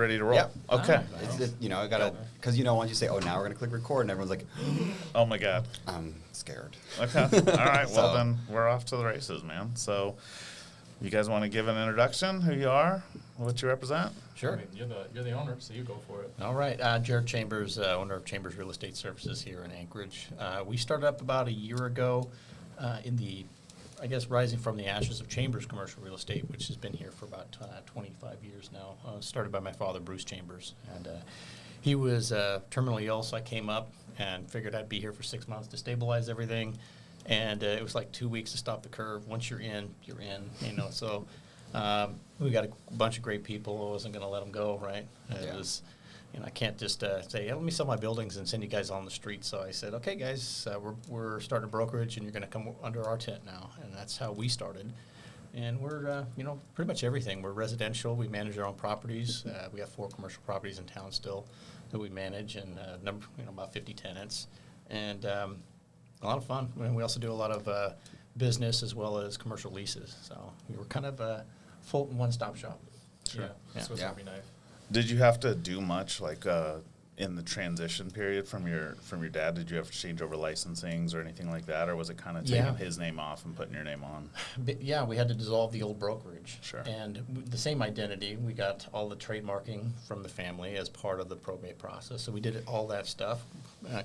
Ready to roll. Yep. Okay. I gotta, because once you say, oh, now we're gonna click record, and everyone's like, Oh my God. I'm scared. Okay. All right. Well, So- then we're off to the races, man. So, you guys want to give an introduction? Who you are? What you represent? Sure. I mean, you're the owner, so you go for it. All right. Jerrett Chambers, owner of Chambers Real Estate Services here in Anchorage. We started up about a year ago rising from the ashes of Chambers Commercial Real Estate, which has been here for about 25 years now. Started by my father, Bruce Chambers. And he was terminally ill, so I came up and figured I'd be here for 6 months to stabilize everything. And it was like 2 weeks to stop the curve. Once you're in, you're in. So we got a bunch of great people. I wasn't going to let them go, right? It was, I can't just say, hey, let me sell my buildings and send you guys on the street. So I said, okay, guys, we're starting a brokerage, and you're going to come under our tent now. And that's how we started. And we're, pretty much everything. We're residential. We manage our own properties. We have 4 commercial properties in town still that we manage, and about 50 tenants. And a lot of fun. And we also do a lot of business as well as commercial leases. So we were kind of a full one-stop shop. Sure. Yeah, Swiss Army knife. Did you have to do much, like in the transition period from your dad? Did you have to change over licensings or anything like that, or was it kind of taking his name off and putting your name on? Yeah, we had to dissolve the old brokerage. Sure. And the same identity. We got all the trademarking from the family as part of the probate process. So we did all that stuff,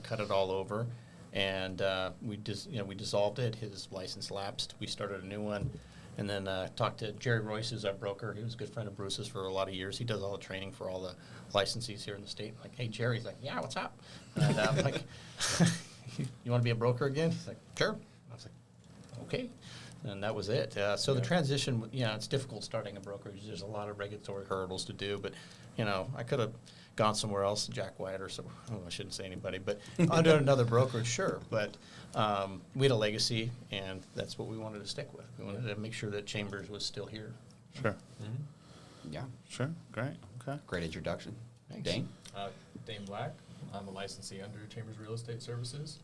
cut it all over, and we dissolved it. His license lapsed. We started a new one. And then talked to Jerry Royce, who's our broker. He was a good friend of Bruce's for a lot of years. He does all the training for all the licensees here in the state. I'm like, hey, Jerry. He's like, yeah, what's up? And I'm like, you want to be a broker again? He's like, sure. I was like, okay. And that was it. So the transition, it's difficult starting a brokerage. There's a lot of regulatory hurdles to do. But, I could have gone somewhere else, Jack White or so. I shouldn't say anybody. But under another brokerage, sure. But we had a legacy, and that's what we wanted to stick with. We wanted to make sure that Chambers was still here. Sure. Mm-hmm. Yeah. Sure. Great. Okay. Great introduction. Thanks. Dane? Dane Black. I'm a licensee under Chambers Real Estate Services,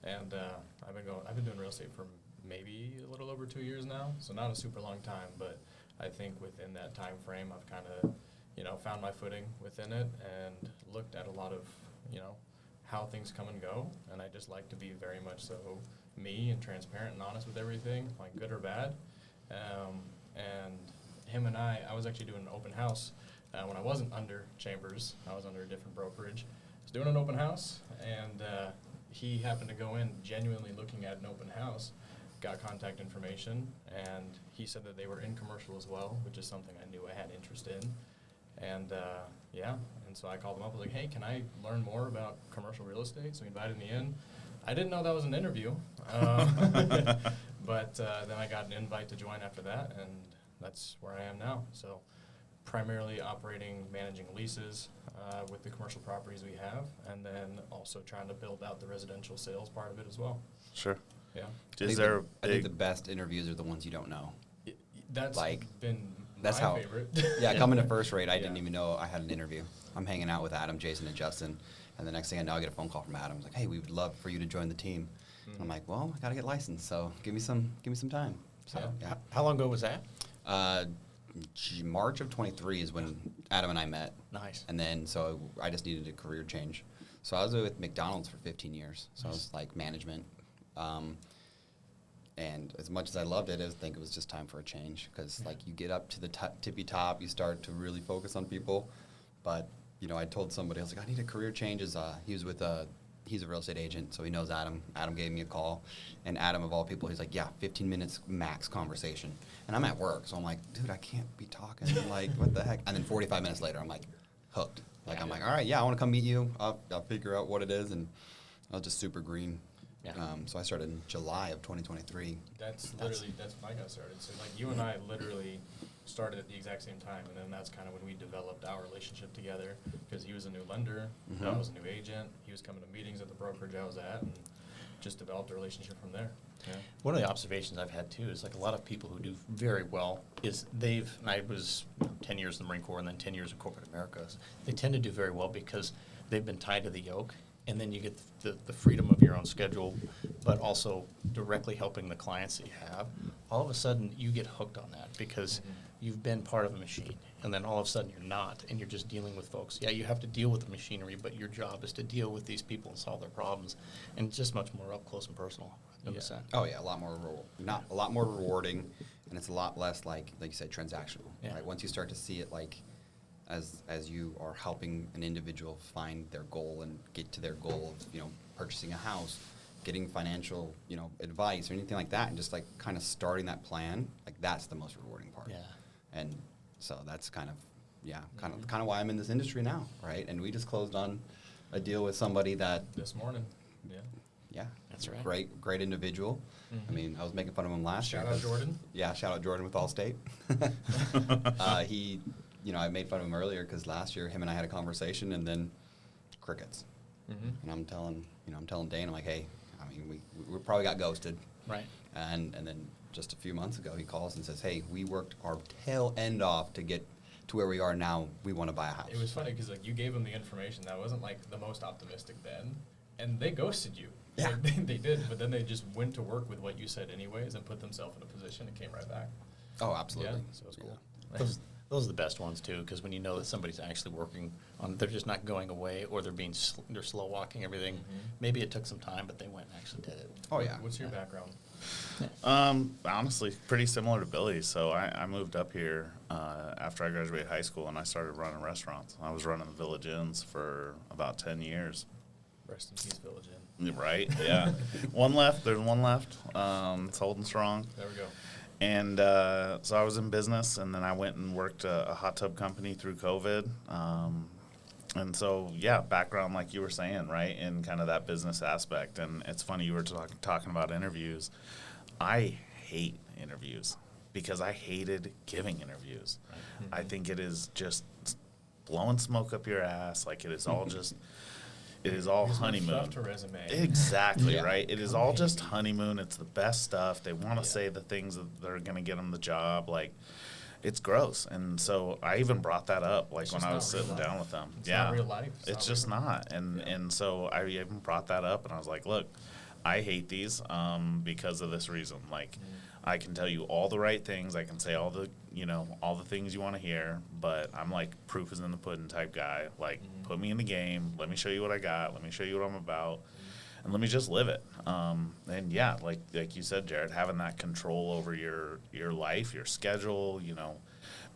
and I've been doing real estate for maybe a little over 2 years now, so not a super long time, but I think within that time frame, I've kind of found my footing within it and looked at a lot of how things come and go, and I just like to be very much so me and transparent and honest with everything, like good or bad. And him and I was actually doing an open house when I wasn't under Chambers. I was under a different brokerage. I was doing an open house, and he happened to go in genuinely looking at an open house, got contact information, and he said that they were in commercial as well, which is something I knew I had interest in. And and so I called him up. I was like, hey, can I learn more about commercial real estate? So he invited me in. I didn't know that was an interview, but then I got an invite to join after that, and that's where I am now. So primarily managing leases with the commercial properties we have, and then also trying to build out the residential sales part of it as well. Sure. Yeah. I think the best interviews are the ones you don't know. That's been That's my how. favorite. Yeah, coming to First Rate, I didn't even know I had an interview. I'm hanging out with Adam, Jason, and Justin, and the next thing I know, I get a phone call from Adam. He's like, "Hey, we would love for you to join the team." Mm-hmm. I'm like, "Well, I gotta get licensed, so give me some time." So yeah. How long ago was that? March of 23 is when Adam and I met. Nice. And then so I just needed a career change. So I was with McDonald's for 15 years. So I was like management. And as much as I loved it, I think it was just time for a change because, you get up to the tippy top, you start to really focus on people. But, I told somebody, I was like, I need a career change. He's a real estate agent, so he knows Adam. Adam gave me a call. And Adam, of all people, he's like, yeah, 15 minutes max conversation. And I'm at work, so I'm like, dude, I can't be talking. What the heck? And then 45 minutes later, I'm like, hooked. I'm like, all right, I want to come meet you. I'll figure out what it is. And I was just super green. Yeah. So I started in July of 2023. That's when I got started. So you and I literally started at the exact same time, and then that's kind of when we developed our relationship together because he was a new lender, I was a new agent. He was coming to meetings at the brokerage I was at, and just developed a relationship from there. Yeah. One of the observations I've had too is a lot of people who do very well is I was 10 years in the Marine Corps and then 10 years in corporate America. They tend to do very well because they've been tied to the yoke. And then you get the freedom of your own schedule, but also directly helping the clients that you have. all of a sudden you get hooked on that because you've been part of a machine, and then all of a sudden you're not, and you're just dealing with folks. Yeah, you have to deal with the machinery, but your job is to deal with these people and solve their problems, and it's just much more up close and personal. Yeah. Oh yeah, a lot more a lot more rewarding, and it's a lot less like you said, transactional. Yeah. Right? Once you start to see it like as you are helping an individual find their goal and get to their goal of purchasing a house, getting financial advice or anything like that, and just like kind of starting that plan, like that's the most rewarding part. Yeah. And so that's kind of why I'm in this industry now, right? And we just closed on a deal with somebody that This morning. Yeah. yeah, That's right. great individual. I mean, I was making fun of him last year. Shout out 'cause- Jordan. Yeah, shout out Jordan with Allstate. He, I made fun of him earlier because last year him and I had a conversation and then crickets. And I'm telling Dane, I'm like, hey, I mean, we probably got ghosted. Right. And then just a few months ago, he calls and says, hey, we worked our tail end off to get to where we are now. We want to buy a house. It was funny because like you gave them the information that wasn't like the most optimistic then, and they ghosted you. Yeah. Like, they did, but then they just went to work with what you said anyways and put themselves in a position and came right back. Oh, absolutely. Yeah, so it was cool. Those are the best ones too, because when you know that somebody's actually working on, they're just not going away, or they're they're slow walking everything. Maybe it took some time, but they went and actually did it. Oh, yeah. What's your background? Honestly, pretty similar to Billy's. So I moved up here after I graduated high school, and I started running restaurants. I was running the Village Inns for about 10 years. Rest in peace, Village Inn. Right, yeah. One left. There's one left. It's holding strong. There we go. And so I was in business, and then I went and worked a hot tub company through COVID. And so, yeah, background like you were saying, right, in kind of that business aspect. And it's funny, you were talking about interviews. I hate interviews because I hated giving interviews. I think it is just blowing smoke up your ass. Like, it is all just... It is all Here's my honeymoon. stuff to resume. Exactly, Yeah. right? It is all just honeymoon. It's the best stuff. They want to say the things that are going to get them the job. Like, it's gross. And so I even brought that up, like, It's when just I was not real sitting life. down with them. It's yeah. not real life. It's not just real. not. And so I even brought that up, and I was like, look, I hate these because of this reason. Like, I can tell you all the right things. I can say all the things you want to hear, but I'm like proof is in the pudding type guy. Like, put me in the game. Let me show you what I got. Let me show you what I'm about. And let me just live it. And yeah, like you said, Jerrett, having that control over your life, your schedule,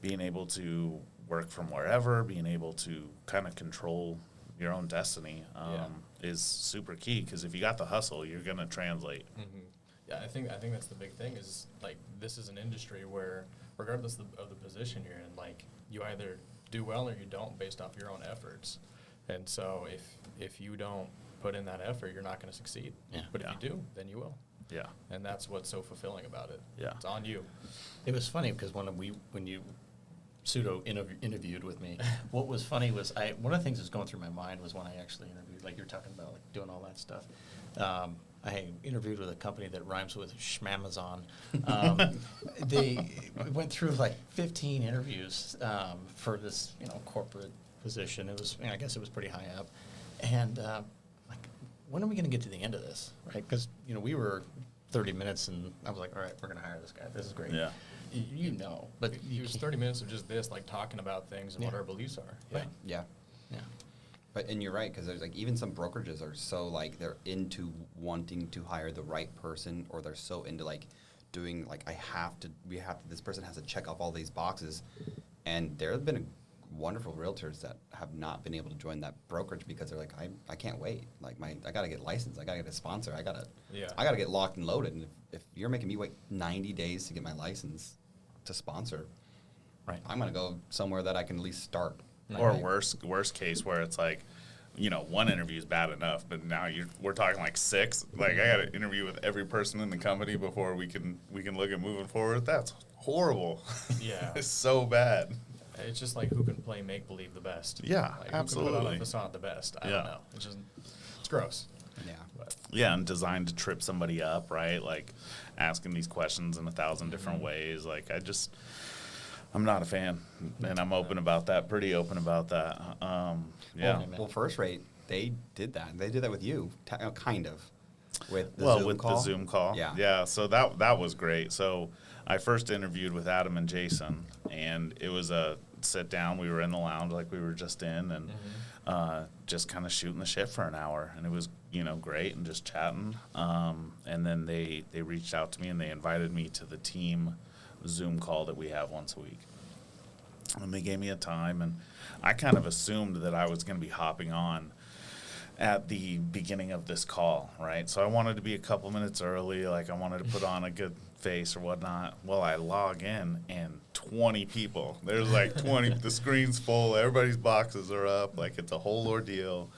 being able to work from wherever, being able to kind of control your own destiny is super key, because if you got the hustle, you're going to translate. Yeah, I think that's the big thing is, like, this is an industry where regardless of the position you're in, like, you either do well or you don't based off your own efforts. And so if you don't put in that effort, you're not going to succeed. Yeah. But if you do, then you will. Yeah. And that's what's so fulfilling about it. Yeah. It's on you. It was funny because when you pseudo interviewed with me, what was funny was one of the things that's going through my mind was when I actually interviewed, like you're talking about, like doing all that stuff. I interviewed with a company that rhymes with Schmamazon. They went through like 15 interviews for this, corporate position. It was, I guess it was pretty high up. And like, when are we going to get to the end of this, right? Because, we were 30 minutes, and I was like, all right, we're going to hire this guy. This is great. Yeah. But It was 30 minutes of just this, like, talking about things and what Yeah. our beliefs are. Right. Yeah. Yeah. And you're right, because there's like even some brokerages are so like they're into wanting to hire the right person, or they're so into like doing like this person has to check off all these boxes. And there have been wonderful realtors that have not been able to join that brokerage because they're like, I can't wait. Like I gotta get licensed, I gotta get a sponsor, I gotta get locked and loaded. And if you're making me wait 90 days to get my license to sponsor, Right. I'm gonna go somewhere that I can at least start. Or Right. worst case where it's like, one interview is bad enough, but now we're talking like 6. Like, I got to interview with every person in the company before we can look at moving forward. That's horrible. Yeah. It's so bad. It's just like who can play make-believe the best. Yeah, Like, absolutely. Who can put on a facade the best. I Yeah. don't know. It's gross. Yeah. But Yeah, and designed to trip somebody up, right? Like, asking these questions in 1,000 different ways. Like, I'm not a fan, and I'm pretty open about that. Yeah. Well, First Rate, they did that. They did that with you, kind of, with the Well, Zoom with call. the Zoom call. Yeah. Yeah, so that was great. So I first interviewed with Adam and Jason, and it was a sit down. We were in the lounge like we were just in, and just kind of shooting the shit for an hour, and it was great and just chatting. And then they reached out to me and they invited me to the team Zoom call that we have once a week, and they gave me a time, and I kind of assumed that I was going to be hopping on at the beginning of this call, right? So I wanted to be a couple minutes early, like I wanted to put on a good face or whatnot. Well, I log in and 20 people. There's like 20, the screen's full, everybody's boxes are up, like it's a whole ordeal.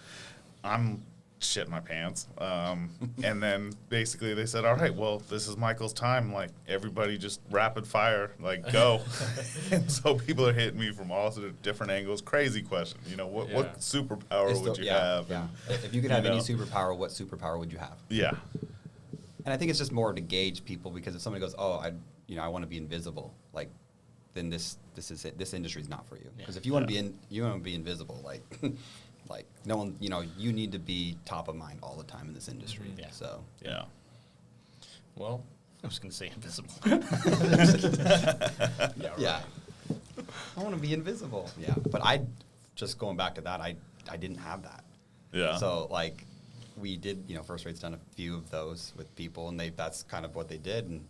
I'm shitting my pants. And then basically they said, all right, well, this is Michael's time. Like everybody just rapid fire, like go. And so people are hitting me from all sorts of different angles. Crazy question. What superpower would you have? Yeah. If you could have any superpower, what superpower would you have? Yeah. And I think it's just more to gauge people, because if somebody goes, oh, I want to be invisible, like, then this is it. This industry is not for you. Because if you want to be invisible, like, like no one, you need to be top of mind all the time in this industry. Yeah. So Yeah. Well, I was going to say invisible. yeah. I want to be invisible. Yeah. But just going back to that, I didn't have that. Yeah. So like, we did, First Rate's done a few of those with people, and that's kind of what they did. And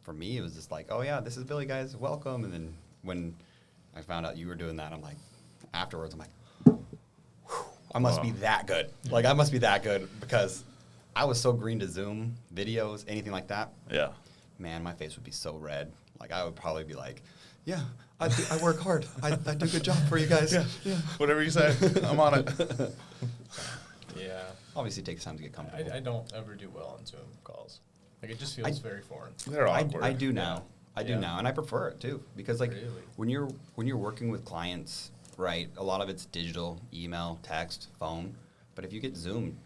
for me, it was just like, oh yeah, this is Billy, guys, welcome. And then when I found out you were doing that, I'm like, afterwards, I'm like, whew, I must be that good. Like, I must be that good, because I was so green to Zoom, videos, anything like that. Yeah. Man, my face would be so red. Like, I would probably be like, yeah, I work hard. I do a good job for you guys. Yeah. Whatever you say, I'm on it. Yeah. Obviously, it takes time to get comfortable. I don't ever do well on Zoom calls. Like, it just feels very foreign. They're awkward. I do now. Yeah. I do now, and I prefer it too, because like Really? when you're working with clients, right? A lot of it's digital, email, text, phone. But if you get Zoom,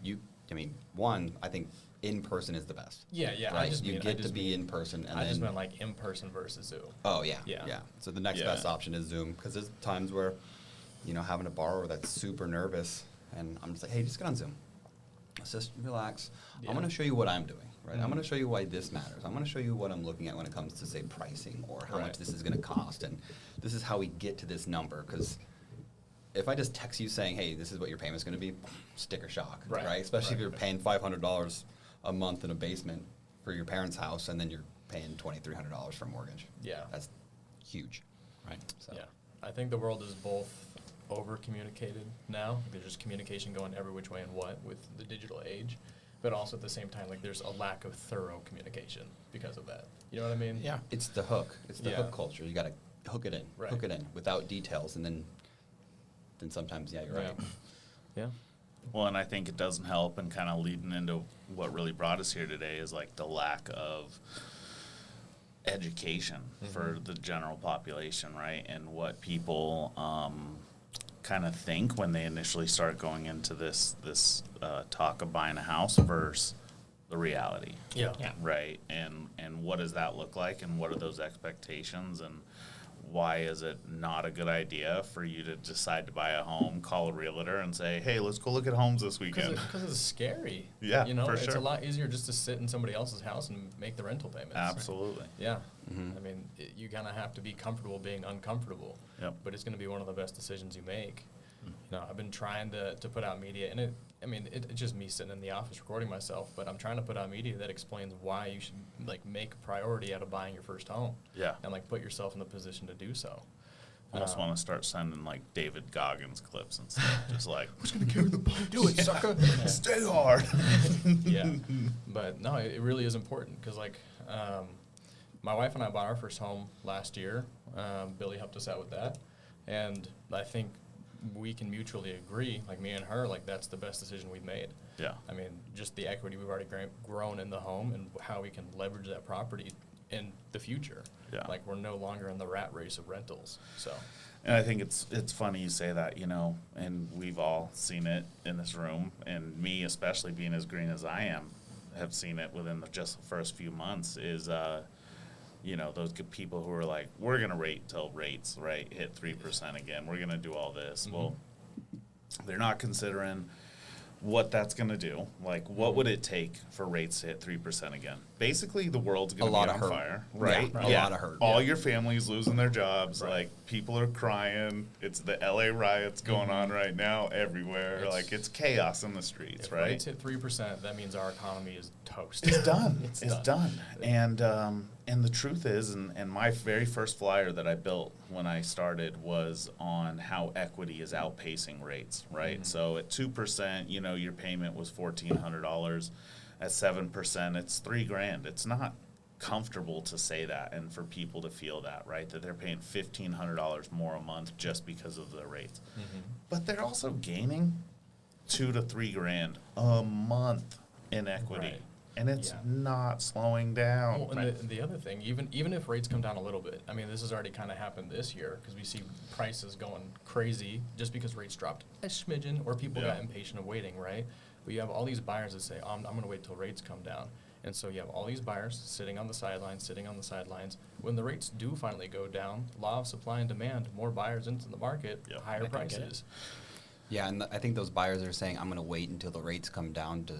I think in person is the best. Yeah, yeah. Right? You get to be in person, and I just then meant like in person versus Zoom. oh yeah, Yeah. yeah. So the next Yeah. best option is Zoom, because there's times where, having a borrower that's super nervous, and I'm just like, hey, just get on Zoom. Let's just relax. Yeah. I'm going to show you what I'm doing, right? I'm Mhm. going to show you why this matters. I'm going to show you what I'm looking at when it comes to, say, pricing, or how much Right. this is going to cost, and this is how we get to this number. Because if I just text you saying, hey, this is what your payment's going to be, sticker shock, Right. right? Especially if Right. you're paying $500 a month in a basement for your parents' house, and then you're paying $2,300 for a mortgage. Yeah. That's huge. Right. So. Yeah. I think the world is both over-communicated now. There's just communication going every which way and what with the digital age. But also at the same time, like, there's a lack of thorough communication because of that. You know what I mean? Yeah. It's the hook. It's the Yeah. hook culture. You got to hook it in. Right. Hook it in without details, and then sometimes, yeah, you're right. Yeah. Well, and I think it doesn't help, and kind of leading into what really brought us here today is like the lack of education for the general population, right? And what people kind of think when they initially start going into this talk of buying a house versus the reality. Yeah. Yeah. Right. And what does that look like, and what are those expectations, and why is it not a good idea for you to decide to buy a home, call a realtor and say, hey, let's go look at homes this weekend? Because it's scary. Yeah, for it's sure. a lot easier just to sit in somebody else's house and make the rental payments. Absolutely. Yeah. Mhm. I mean, you kind of have to be comfortable being uncomfortable. Yep. But it's going to be one of the best decisions you make. I've been trying to put out media, and it's just me sitting in the office recording myself, but I'm trying to put out media that explains why you should, like, make a priority out of buying your first home. Yeah. And, like, put yourself in the position to do so. Almost want to start sending like David Goggins clips and stuff. Just like, Who's going to carry the boat? do it, sucker. Stay hard. Yeah. But no, it really is important, because, like, my wife and I bought our first home last year. Billy helped us out with that. And I think we can mutually agree, like me and her, like, that's the best decision we've made. Yeah. I mean, just the equity we've already grown in the home, and how we can leverage that property in the future. Yeah. Like, we're no longer in the rat race of rentals. So, And I think it's funny you say that, and we've all seen it in this room, and me especially, being as green as I am, have seen it within just the first few months, is those good people who are like, we're going to wait till rates, right, hit 3% again. We're going to do all this. Mhm. Well, they're not considering what that's going to do. Like, what would it take for rates to hit 3% again? Basically, the world's going to be on fire, right? A lot of hurt. All your family's losing their jobs. Like, people are crying. It's the LA riots going on right now everywhere. It's chaos in the streets, if right? rates hit 3%, that means our economy is toast. It's done. It's It's done. And the truth is, and my very first flyer that I built when I started was on how equity is outpacing rates, right? So at 2%, your payment was $1,400. At 7%, it's $3,000. It's not comfortable to say that and for people to feel that, right? That they're paying $1,500 more a month just because of the rates. But they're also gaining $2,000 to $3,000 a month in equity. Right. And it's not slowing down. Well, and the other thing, even if rates come down a little bit, I mean, this has already kind of happened this year because we see prices going crazy just because rates dropped a smidgen or people got impatient of waiting, right? But you have all these buyers that say, I'm going to wait till rates come down. And so you have all these buyers sitting on the sidelines. When the rates do finally go down, law of supply and demand, more buyers into the market, higher prices. Yeah, and I think those buyers are saying, I'm going to wait until the rates come down to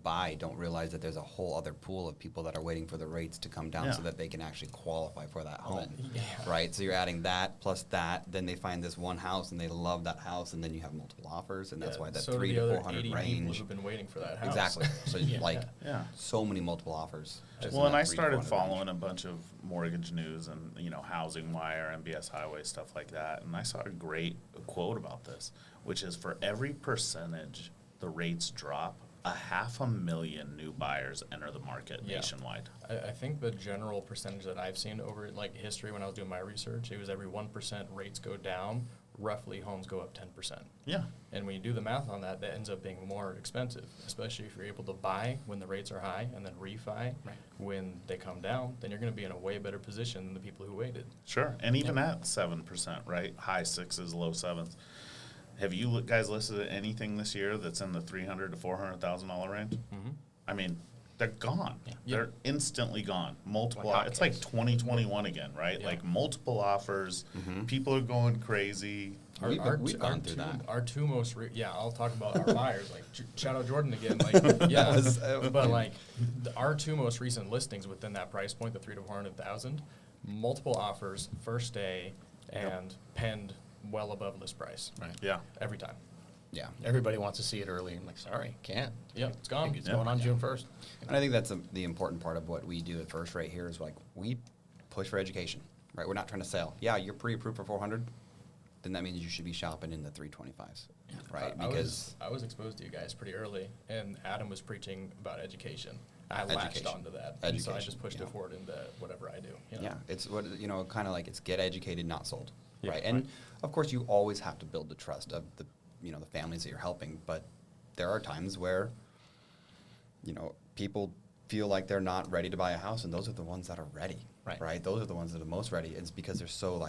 buy, don't realize that there's a whole other pool of people that are waiting for the rates to come down so that they can actually qualify for that home, right? So you're adding that plus that, then they find this one house and they love that house, and then you have multiple offers, and that's why that 300 to 400 range. People who've been waiting for that house. Exactly. So so many multiple offers. Well, and I started following a bunch of mortgage news and, Housing Wire, MBS Highway, stuff like that, and I saw a great quote about this, which is for every percentage the rates drop, 500,000 new buyers enter the market nationwide. I think the general percentage that I've seen over history when I was doing my research, it was every 1% rates go down, roughly homes go up 10%. Yeah. And when you do the math on that, that ends up being more expensive, especially if you're able to buy when the rates are high and then refi when they come down, then you're going to be in a way better position than the people who waited. Sure. And even at 7%, right? High 6s, low 7s. Have you guys listed anything this year that's in the $300,000 to $400,000 range? I mean, they're gone. They're instantly gone. Multiple. It's like 2021 again, right? Like multiple offers. People are going crazy. We've gone through that. Our two most, I'll talk about our buyers. Shout out Jordan again. But our two most recent listings within that price point, the 300,000 to 400,000, multiple offers, first day, and penned well above list price. Right. Yeah. Every time. Yeah. Everybody wants to see it early. I'm like, sorry, can't. Yeah, it's gone. It's going on June 1st. And I think that's the important part of what we do at First right here is we push for education, right? We're not trying to sell. Yeah, you're pre-approved for 400, then that means you should be shopping in the 325s, right? Because I was exposed to you guys pretty early, and Adam was preaching about education. I latched onto that, and so I just pushed it forward into whatever I do. Yeah, it's what kind of it's get educated, not sold, right? And of course, you always have to build the trust of the the families that you're helping, but there are times where people feel like they're not ready to buy a house, and those are the ones that are ready, right? Those are the ones that are the most ready. It's because they're so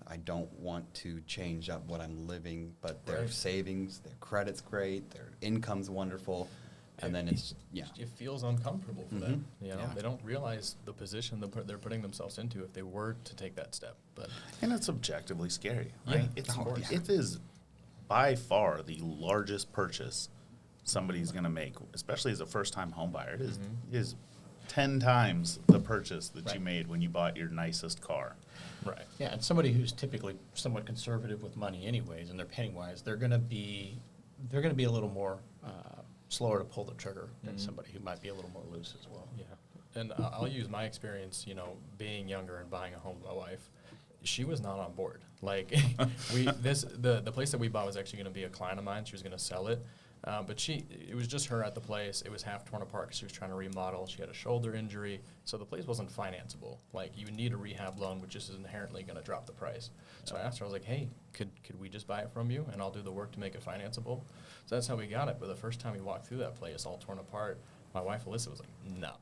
I don't want to change up what I'm living, but their savings, their credit's great, their income's wonderful. And then it feels uncomfortable for them. They don't realize the position they're putting themselves into if they were to take that step. And it's objectively scary, right? It is by far the largest purchase somebody's going to make, especially as a first-time home buyer. It is 10 times the purchase that you made when you bought your nicest car. Right. Yeah, and somebody who's typically somewhat conservative with money anyways, and they're penny-wise, they're going to be a little more slower to pull the trigger than somebody who might be a little more loose as well. Yeah, and I'll use my experience, being younger and buying a home with my wife. She was not on board. The place that we bought was actually going to be a client of mine. She was going to sell it. But it was just her at the place. It was half torn apart because she was trying to remodel. She had a shoulder injury. So the place wasn't financeable. You would need a rehab loan, which just is inherently going to drop the price. So I asked her, I was like, hey, could we just buy it from you and I'll do the work to make it financeable? So that's how we got it. But the first time we walked through that place, all torn apart, my wife, Alyssa, was like, no.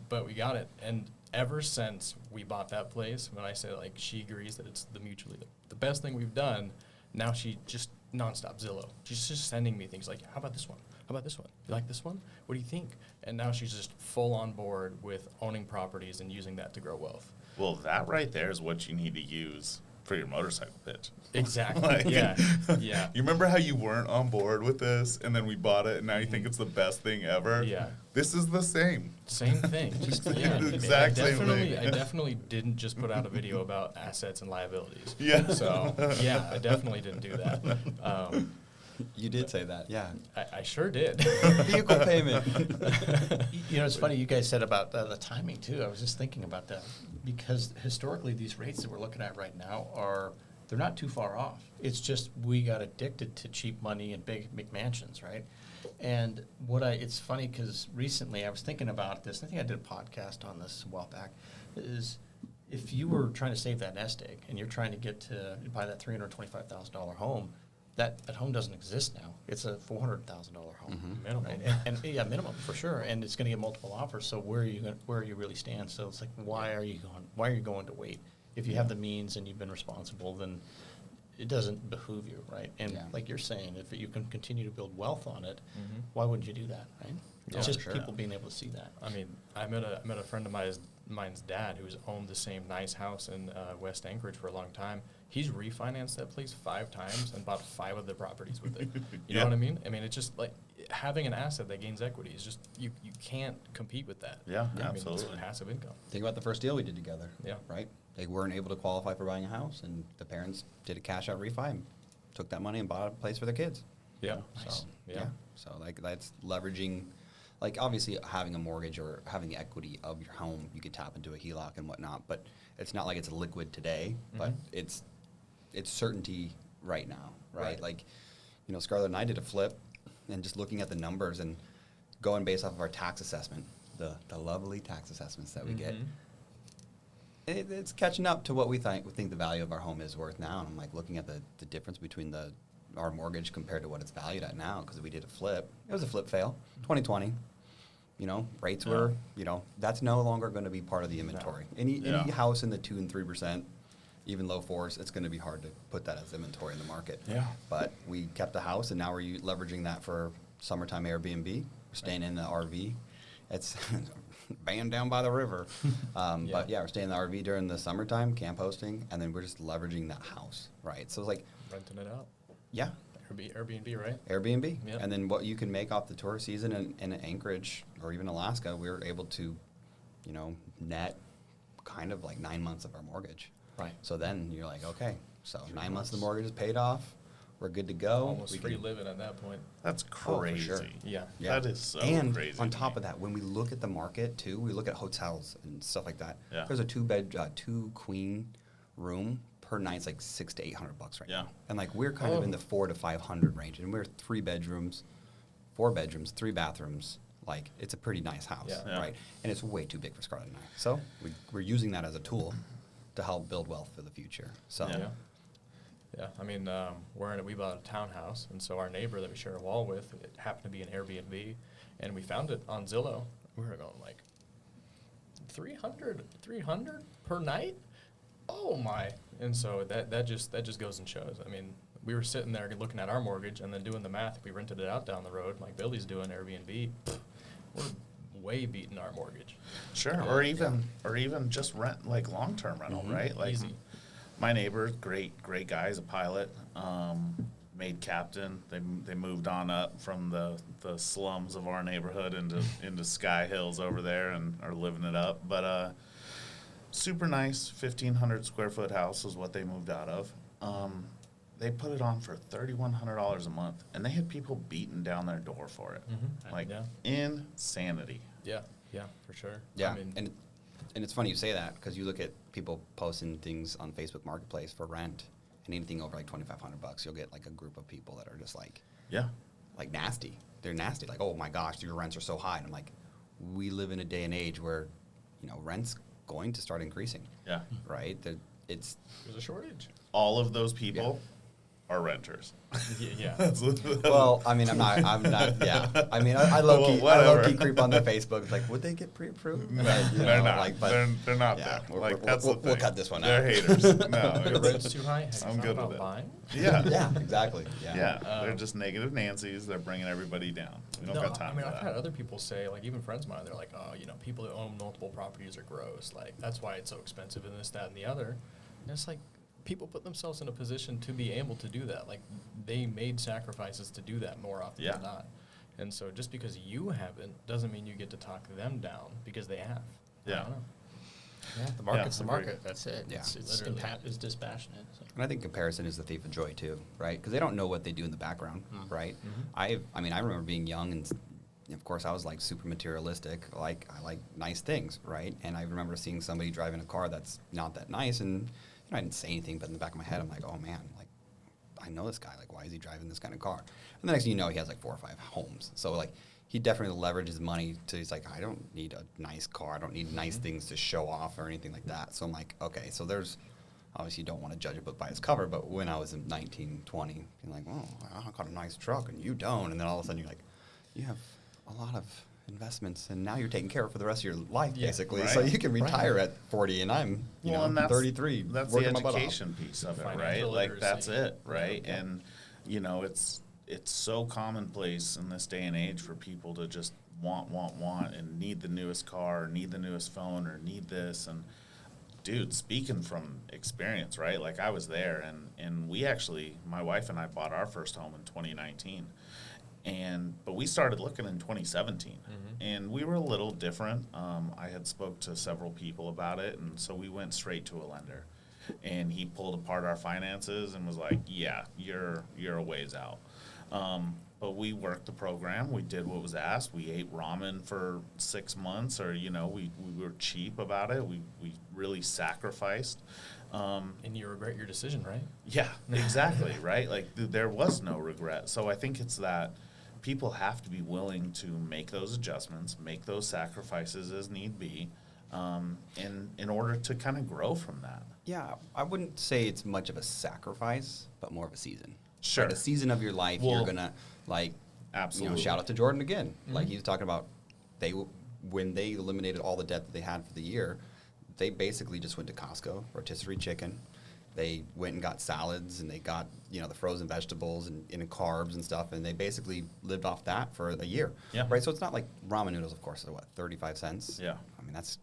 But we got it. And ever since we bought that place, when I say she agrees that it's the best thing we've done, now she just nonstop Zillow. She's just sending me things like, how about this one? How about this one? You like this one? What do you think? And now she's just full on board with owning properties and using that to grow wealth. Well, that right there is what you need to use for your motorcycle pitch. Exactly. Like, Yeah. Yeah. You remember how you weren't on board with this, and then we bought it, and now you think it's the best thing ever? Yeah. This is the same. Same thing. Just yeah. Exact same thing. I definitely didn't just put out a video about assets and liabilities. Yeah. So yeah, I definitely didn't do that. You did say that, yeah. I sure did. Vehicle payment. You know, it's funny you guys said about the timing too. I was just thinking about that because historically these rates that we're looking at right now they're not too far off. It's just we got addicted to cheap money and big McMansions, right? And it's funny because recently I was thinking about this. I think I did a podcast on this a while back. Is if you were trying to save that nest egg and you're trying to get to buy that $325,000 home, that home doesn't exist now. It's a $400,000 home, Minimum. right? And yeah, minimum for sure. And it's going to get multiple offers. So where are you really stand? So it's like, why are you going to wait? If you have the means and you've been responsible, then it doesn't behoove you, right? And like you're saying, if you can continue to build wealth on it, why wouldn't you do that, right? Yeah, It's just sure. people being able to see that. I mean, I met a friend of mine's dad who's owned the same nice house in West Anchorage for a long time. He's refinanced that place 5 times and bought 5 of the properties with it. You know what I mean? I mean, it's just like having an asset that gains equity is just you can't compete with that. Yeah, I mean, absolutely. it's passive income. Think about the first deal we did together. Yeah. Right? They weren't able to qualify for buying a house, and the parents did a cash out refi and took that money and bought a place for their kids. Yeah. So, Yeah. So, like, that's leveraging, like, obviously having a mortgage or having the equity of your home, you could tap into a HELOC and whatnot, but it's not like it's liquid today, but it's certainty right now, right? Right. Like, you know, Scarlett and I did a flip, and just looking at the numbers and going based off of our tax assessment, the lovely tax assessments that we get, it's catching up to what we think the value of our home is worth now. And I'm like looking at the difference between our mortgage compared to what it's valued at now, because we did a flip. It was a flip fail, 2020. You know, rates were, you know, that's no longer going to be part of the inventory. Any house in the 2 and 3%, even low 4s, it's going to be hard to put that as inventory in the market. Yeah. But we kept the house, and now we're leveraging that for summertime Airbnb. We're staying in the RV. It's banned down by the river. But yeah, we're staying in the RV during the summertime, camp hosting, and then we're just leveraging that house, right? So it's like, Renting it out. yeah, Airbnb, right? Airbnb. Yep. And then what you can make off the tourist season in Anchorage or even Alaska, we were able to, you know, net kind of like 9 months of our mortgage. Right. So then you're like, okay, so 9 months of the mortgage is paid off. We're good to go. Almost We free can- living at that point. That's Oh, for crazy. sure. Yeah. Yeah. That is so and crazy. on to top me. of that, when we look at the market too, we look at hotels and stuff like that. Yeah. There's a 2 queen room per night's like $600 to $800 right Yeah. now. And like we're kind of in the 400 to 500 range, and we're 3 bedrooms, 4 bedrooms, 3 bathrooms. Like it's a pretty nice house, Yeah. right? And it's way too big for Scarlett and I. So we're using that as a tool to help build wealth for the future. So Yeah. Yeah, I mean, we bought a townhouse, and so our neighbor that we share a wall with, it happened to be an Airbnb, and we found it on Zillow. We were going like, 300 per night? Oh my! And so that just goes and shows. I mean, we were sitting there looking at our mortgage and then doing the math. If we rented it out down the road, like Billy's doing Airbnb, we're way beating our mortgage. Sure, or even just rent, like long-term rental, right? Like Easy. my neighbor, great guy, is a pilot, made captain. They moved on up from the slums of our neighborhood into Sky Hills over there and are living it up. But super nice, 1,500 square foot house is what they moved out of. They put it on for $3,100 a month, and they had people beating down their door for it. Like Yeah. insanity. Yeah, for sure. yeah, I mean, and it's funny you say that because you look at people posting things on Facebook Marketplace for rent, and anything over like $2,500, you'll get like a group of people that are just like nasty. They're nasty. Like, oh my gosh, your rents are so high. And I'm like, we live in a day and age where, you know, rent's going to start increasing. Yeah. Right? It's there's a shortage. All of those people are renters. Yeah. well, I mean, I'm not. Yeah, I mean, I low key, Well, I low whatever. key creep on their Facebook. It's like, would they get pre-approved? No, But, you they're know, not. like, but they're not yeah, there. Like that's we'll the thing. cut this one They're out. haters. No, The it's- rent's too high. Have you I'm thought good about with it. buying? yeah. Yeah, exactly. Yeah. Yeah, they're just negative Nancy's. They're bringing everybody down. We don't got time I mean, for I've that. had other people say, like even friends of mine, they're like, oh, you know, people that own multiple properties are gross. Like that's why it's so expensive and this, that, and the other. And it's like, people put themselves in a position to be able to do that. Like, they made sacrifices to do that more often than not. And so just because you haven't doesn't mean you get to talk them down because they have. I don't know. Yeah, the market's the agreed. market. That's it. Yeah. It's dispassionate. So. And I think comparison is the thief of joy too, right? Because they don't know what they do in the background, right? I remember being young, and of course I was like super materialistic. Like, I like nice things, right? And I remember seeing somebody driving a car that's not that nice, and I didn't say anything, but in the back of my head, I'm like, oh man, like, I know this guy. Like, why is he driving this kind of car? And the next thing you know, he has like 4 or 5 homes. So like, he definitely leverages money to, he's like, I don't need a nice car. I don't need nice things to show off or anything like that. So I'm like, okay, so there's, obviously you don't want to judge a book by its cover, but when I was in 19, 20, you're like, oh, I got a nice truck and you don't. And then all of a sudden you're like, you have a lot of investments and now you're taken care of for the rest of your life, basically. Right. So you can retire at 40 and I'm, and that's, 33. That's the working my butt off. education piece of it, right? Financial Like, literacy. that's it, right? And, it's so commonplace in this day and age for people to just want, and need the newest car, or need the newest phone, or need this. And, dude, speaking from experience, right? Like, I was there, and we actually, my wife and I bought our first home in 2019. But we started looking in 2017, and we were a little different. I had spoke to several people about it, and so we went straight to a lender. And he pulled apart our finances and was like, yeah, you're a ways out. But we worked the program. We did what was asked. We ate ramen for 6 months, or, we were cheap about it. We really sacrificed. And you regret your decision, right? Yeah, exactly, right? Like, there was no regret. So I think it's that people have to be willing to make those adjustments, make those sacrifices as need be, in order to kind of grow from that. Yeah, I wouldn't say it's much of a sacrifice, but more of a season. Sure. Right, a season of your life, you're gonna absolutely. shout out to Jordan again. Like he was talking about, when they eliminated all the debt that they had for the year, they basically just went to Costco, rotisserie chicken. They went and got salads, and they got the frozen vegetables and carbs and stuff, and they basically lived off that for a year. Yeah. Right. So it's not like ramen noodles, of course, are what, 35 cents. Yeah. I mean, that's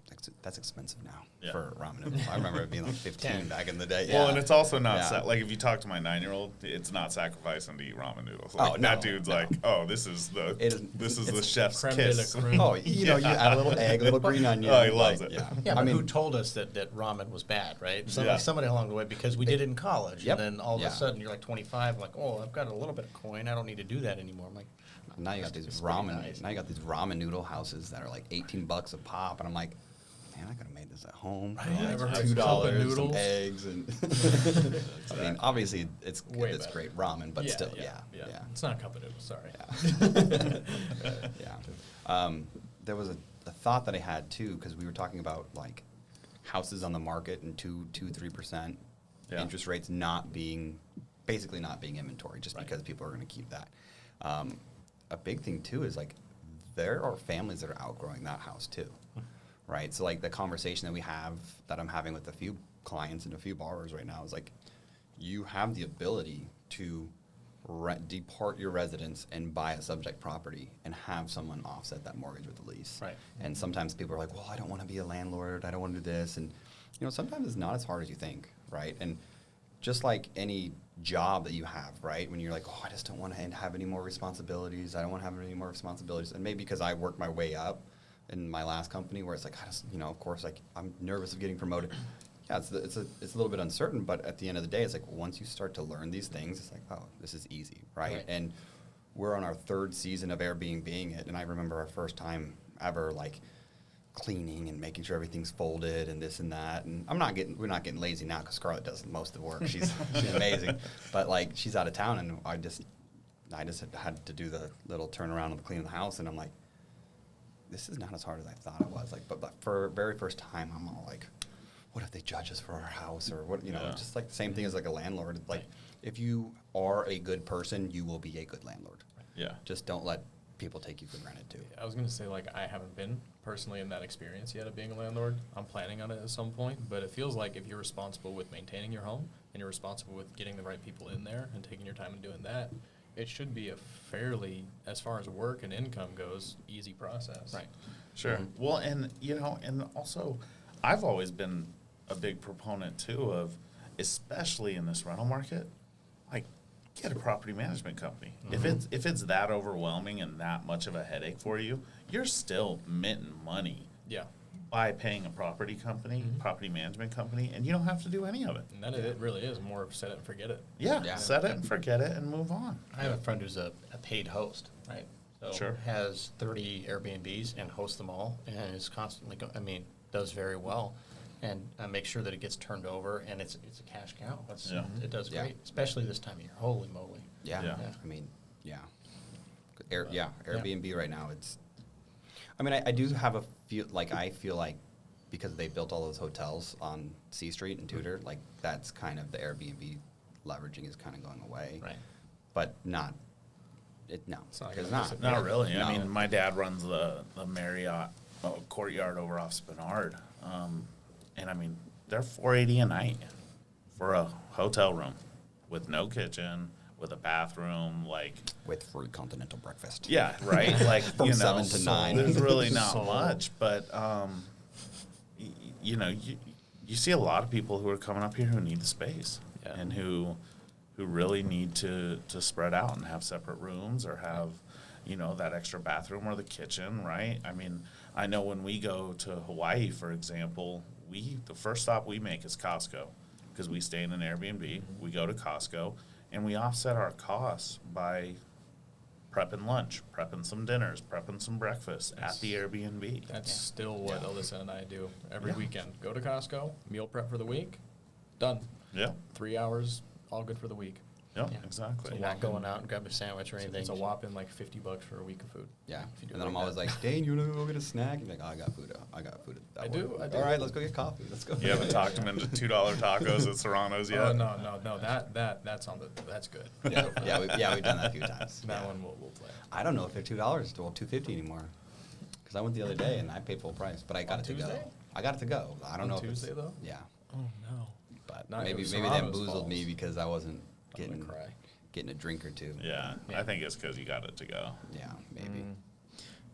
expensive now Yeah. for ramen noodles. I remember it being like 15 back in the day. Well, Yeah. and it's also not Yeah. like, if you talk to my 9-year-old, it's not sacrificing to eat ramen noodles. Oh, Like, no, that dude's no. like, oh, this is the It's chef's creme de la kiss. creme. Oh, you add a little egg, a little green onion. Oh, he loves it. Yeah, Yeah, I but mean, who told us that ramen was bad, right? Yeah. Somebody along the way, because we did it in college. Yep. And then all of Yeah. a sudden you're like 25, like, oh, I've got a little bit of coin. I don't need to do that anymore. I'm like, now you got these it's pretty ramen. nice. Now you got these ramen noodle houses that are like $18 a pop, and I'm like, man, I could have made this at home. Right. For like Ever had $2, cup of some noodles? eggs, and I mean, obviously it's Way it's better. great ramen, but still, yeah. It's not cup of noodles, sorry. Yeah. There was a thought that I had too, because we were talking about like houses on the market and 2-3% Yeah. interest rates basically not being inventory, just because people are going to keep that. A big thing too is like there are families that are outgrowing that house too, right? So like the conversation that I'm having with a few clients and a few borrowers right now is like, you have the ability to depart your residence and buy a subject property and have someone offset that mortgage with a lease. Right. And sometimes people are like, well, I don't want to be a landlord. I don't want to do this. And, sometimes it's not as hard as you think, right? And just like any job that you have, right? When you're like, oh, I just don't want to have any more responsibilities. I don't want to have any more responsibilities. And maybe because I worked my way up in my last company where it's like, I just, of course, like I'm nervous of getting promoted. Yeah, it's a little bit uncertain, but at the end of the day, it's like once you start to learn these things, it's like, oh, this is easy, right? And we're on our 3rd season of Airbnb-ing it, and I remember our first time ever, like, cleaning and making sure everything's folded and this and that. And we're not getting lazy now because Scarlett does most of the work. She's amazing, but like she's out of town, and I just had to do the little turnaround and the clean of the house, and I'm like, this is not as hard as I thought it was. Like, but for very first time, I'm all like, what if they judge us for our house, or what? Just like the same thing as like a landlord. Like, if you are a good person, you will be a good landlord. Yeah. Just don't let people take you for granted too. I was going to say, like, I haven't been personally in that experience yet of being a landlord. I'm planning on it at some point, but it feels like if you're responsible with maintaining your home and you're responsible with getting the right people in there and taking your time and doing that, it should be a fairly, as far as work and income goes, easy process. right. Sure. Well, and and also, I've always been a big proponent too of especially in this rental market, like, get a property management company. If it's that overwhelming and that much of a headache for you, you're still minting money Yeah. by paying a property management company, and you don't have to do any of it. And that it really is more of set it and forget it. Yeah. Set it and forget it and move on. I have a friend who's a paid host, right? So Sure. has 30 Airbnbs and hosts them all, and is constantly, does very well, and make sure that it gets turned over, and it's a cash cow. It does Yeah. great, especially this time of year. Holy moly! Yeah. Yeah. I mean, yeah. Airbnb right now, it's. I mean, I do have I feel like because they built all those hotels on C Street and Tudor, like that's kind of the Airbnb leveraging is kind of going away. Right. But not. No, It's not it's gonna not. disappear. Not really. No. I mean, my dad runs the Marriott Courtyard over off Spinard, and I mean, they're $480 a night for a hotel room with no kitchen, with a bathroom, like. With free continental breakfast. Yeah, right. Like From 7 to 9. There's really not So- much, but you see a lot of people who are coming up here who need the space Yeah. and who really need to spread out and have separate rooms or have that extra bathroom or the kitchen, right? I mean, I know when we go to Hawaii, for example, the first stop we make is Costco because we stay in an Airbnb. We go to Costco and we offset our costs by prepping lunch, prepping some dinners, prepping some breakfast at the Airbnb. That's still what Alyssa and I do every Yeah. weekend. Go to Costco, meal prep for the week, done. Yeah, 3 hours, all good for the week. yeah, Yeah. exactly. So not going out and grab a sandwich or anything. It's a whopping like $50 for a week of food. Yeah. If you do And it then I'm like always that. like, Dane, you want to go get a snack? You're like, oh, I got food. I got food. At that I do, one." I do. All right, let's go get coffee. Let's go. You haven't talked him into $2 tacos at Serrano's yet? Oh, no, that's good. Yeah, we've done that a few times. That Yeah. one we'll play. I don't know if they're $2 or $2.50 anymore. Because I went the other day and I paid full price, but I got On it to go. Tuesday? I got it to go. I don't On know if Tuesday, it's, though? Yeah, Oh no. but Not maybe even they Serrano's boozled me fault. because I wasn't I'm gonna getting cry. a drink or two. Yeah, I think it's because you got it to go. Yeah, maybe.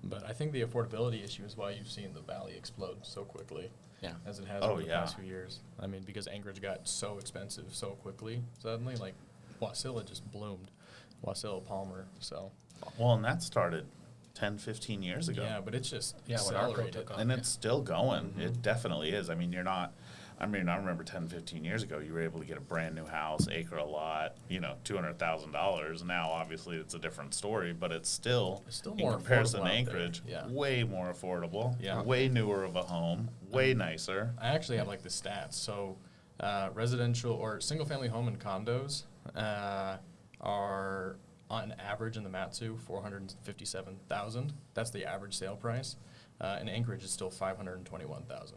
But I think the affordability issue is why you've seen the valley explode so quickly. Yeah. As it has Oh, over the yeah. past few years. I mean, because Anchorage got so expensive so quickly suddenly, like Wasilla just bloomed. Wasilla, Palmer, so. Well, and that started 10, 15 years ago. Yeah, but it's just Yeah, when Arco accelerated. took off. And it's still going. It definitely is. I mean, I remember 10, 15 years ago, you were able to get a brand new house, acre a lot, $200,000. Now, obviously, it's a different story, but it's still in more comparison affordable to out Anchorage, there. Yeah. way more affordable, Yeah. way newer of a home, way nicer. I actually have like the stats. So, residential or single-family home and condos are on average in the Matsu $457,000. That's the average sale price. In Anchorage, it's still $521,000.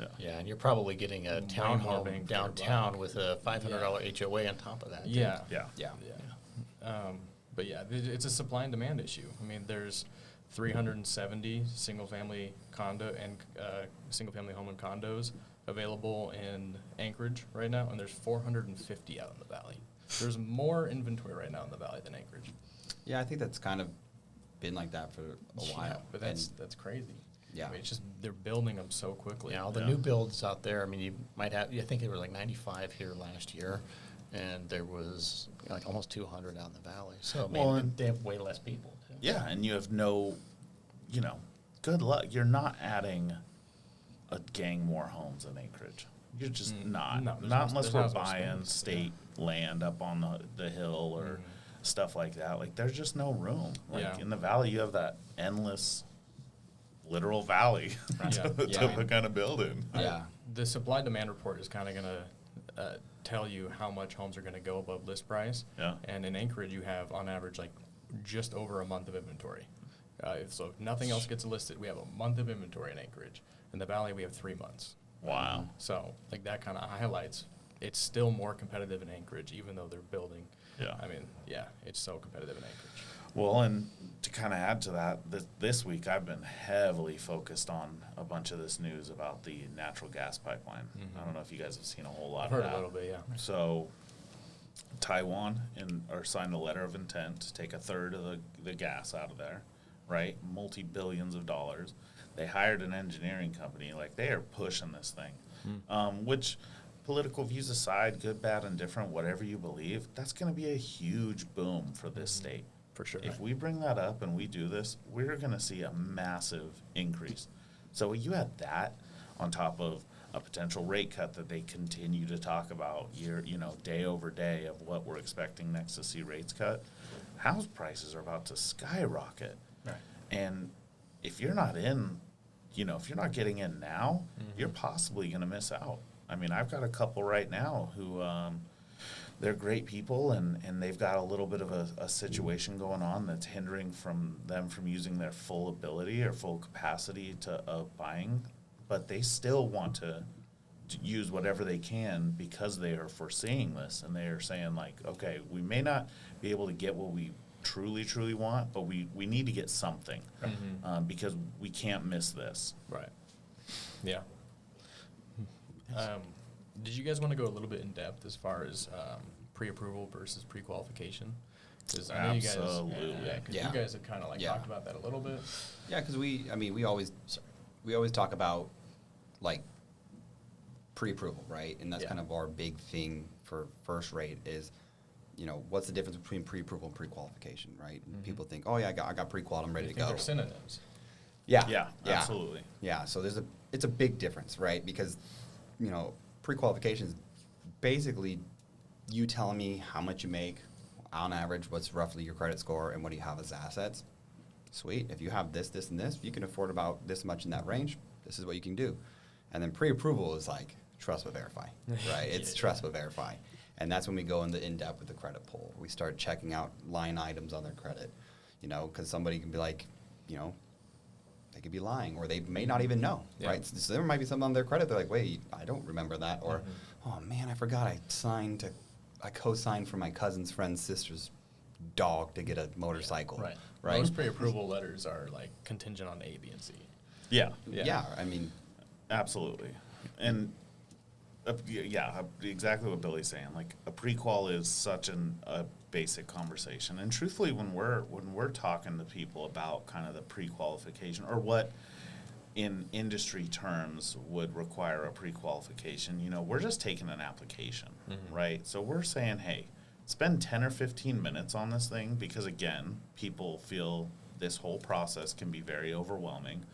Yeah. Yeah, and you're probably getting a Way more townhome bang for your downtown buck. with a $500 HOA on top of that. too. Yeah. Yeah. Yeah. But yeah, it's a supply and demand issue. I mean, there's 370 single-family condo and single-family home and condos available in Anchorage right now, and there's 450 out in the valley. There's more inventory right now in the valley than Anchorage. Yeah, I think that's kind of been like that for a while. Yeah, but that's crazy. Yeah. I mean, it's just they're building them so quickly. Yeah, all the new builds out there, I mean, you might have, I think there were like 95 here last year, and there was like almost 200 out in the valley. So, I mean, Well, and- they have way less people, too. Yeah, and you have no, good luck. You're not adding a gang more homes in Anchorage. You're just not. No, there's Not no- unless there's we're not much buying space, state land up on the hill or stuff like that. Like, there's just no room. Like, Yeah. in the valley, you have that endless, literal valley to, Yeah. to kind of build in. Yeah. The supply-demand report is kind of going to tell you how much homes are going to go above list price. Yeah. And in Anchorage, you have, on average, like just over a month of inventory. So if nothing else gets listed, we have a month of inventory in Anchorage. In the Valley, we have 3 months. Wow. So, like, that kind of highlights it's still more competitive in Anchorage, even though they're building. Yeah. I mean, yeah, it's so competitive in Anchorage. Well, and to kind of add to that, this week I've been heavily focused on a bunch of this news about the natural gas pipeline. I don't know if you guys have seen a whole lot I've of heard that. a little bit, yeah. So Taiwan signed a letter of intent to take a third of the gas out of there, right? Multi-billions of dollars. They hired an engineering company. Like, they are pushing this thing, which political views aside, good, bad, and different, whatever you believe, that's going to be a huge boom for this state. For sure. If we bring that up and we do this, we're going to see a massive increase. So you add that on top of a potential rate cut that they continue to talk about day over day of what we're expecting next to see rates cut. House prices are about to skyrocket. Right. And if you're not in, if you're not getting in now, you're possibly going to miss out. I mean, I've got a couple right now who, they're great people and they've got a little bit of a situation going on that's hindering them from using their full ability or full capacity of buying, but they still want to use whatever they can because they are foreseeing this and they are saying like, okay, we may not be able to get what we truly want, but we need to get something because we can't miss this. Right. Yeah. Did you guys want to go a little bit in depth as far as pre-approval versus pre-qualification? Because I know Absolutely. you guys have kind of talked about that a little bit. Yeah, because we always talk about like pre-approval, right? And that's kind of our big thing for first rate is, what's the difference between pre-approval and pre-qualification, right? And people think, oh yeah, I got pre-qual, I'm ready to go. They're synonyms. Yeah, absolutely. Yeah, so it's a big difference, right? Because pre-qualification is basically you telling me how much you make on average, what's roughly your credit score, and what do you have as assets. Sweet. If you have this, this, and this, you can afford about this much in that range. This is what you can do. And then pre-approval is like trust but verify, right? It's trust but verify. And that's when we go in-depth with the credit pull. We start checking out line items on their credit, because somebody can be like, they could be lying, or they may not even know, right? So there might be something on their credit. They're like, wait, I don't remember that. Or, oh man, I forgot I co-signed for my cousin's friend's sister's dog to get a motorcycle. Right. Right. Most pre-approval letters are like contingent on A, B, and C. Yeah. Yeah. I mean, Absolutely. And exactly what Billy's saying. Like a pre-qual is such a basic conversation. And truthfully, when we're talking to people about kind of the pre-qualification or what in industry terms would require a pre-qualification, we're just taking an application, right? So we're saying, hey, spend 10 or 15 minutes on this thing because, again, people feel this whole process can be very overwhelming.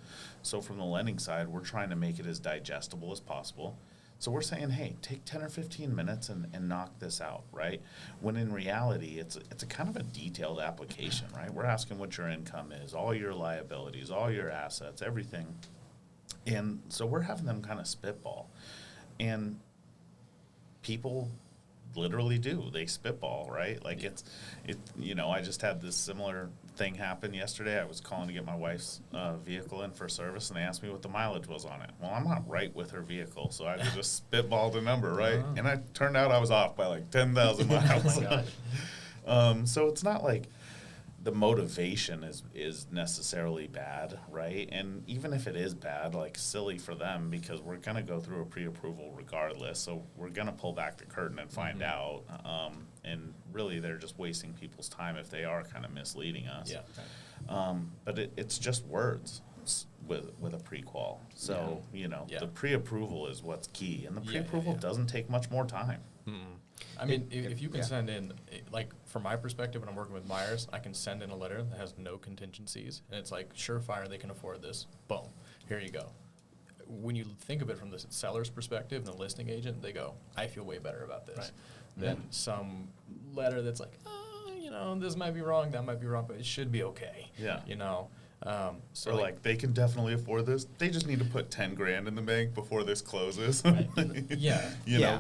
So from the lending side, we're trying to make it as digestible as possible. So we're saying, hey, take 10 or 15 minutes and knock this out, right? When in reality, it's a kind of a detailed application, right? We're asking what your income is, all your liabilities, all your assets, everything. And so we're having them kind of spitball. And people literally do. They spitball, right? Like I just had this similar thing happen yesterday. I was calling to get my wife's vehicle in for service, and they asked me what the mileage was on it. Well, I'm not right with her vehicle, so I just spitballed a number, right? And it turned out I was off by like 10,000 miles. Oh my gosh. So it's not like the motivation is necessarily bad, right? And even if it is bad, like silly for them because we're going to go through a pre-approval regardless. So we're going to pull back the curtain and find out. And really they're just wasting people's time if they are kind of misleading us. Yeah. But it's just words with a pre-qual. So, the pre-approval is what's key. And the pre-approval doesn't take much more time. I mean, if you can send in, like, from my perspective, when I'm working with buyers, I can send in a letter that has no contingencies, and it's like, surefire, they can afford this. Boom, here you go. When you think of it from the seller's perspective and the listing agent, they go, I feel way better about this. Right. Than some letter that's like, this might be wrong, that might be wrong, but it should be okay. Yeah. So or like they can definitely afford this. They just need to put 10 grand in the bank before this closes. Right.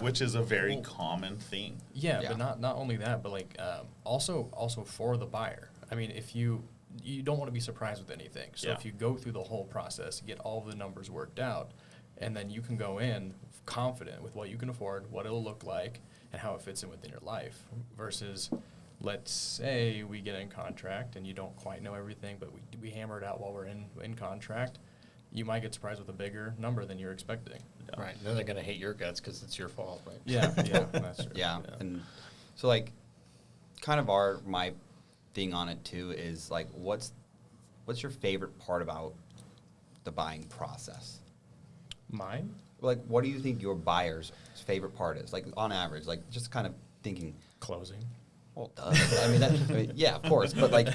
Which is a very common thing. Yeah, but not only that, but like also for the buyer. I mean, if you don't want to be surprised with anything. So if you go through the whole process, get all the numbers worked out, and then you can go in confident with what you can afford, what it'll look like, and how it fits in within your life. Versus, let's say we get in contract and you don't quite know everything, but we hammer it out while we're in contract. You might get surprised with a bigger number than you're expecting. Right. Then they're going to hate your guts because it's your fault, right? Yeah, that's true. Yeah. And so like kind of my thing on it too is like what's your favorite part about the buying process? Mine? like, what do you think your buyer's favorite part is? Like, on average, like, just kind of thinking. Closing. Well, duh. I mean, yeah, of course. But, like,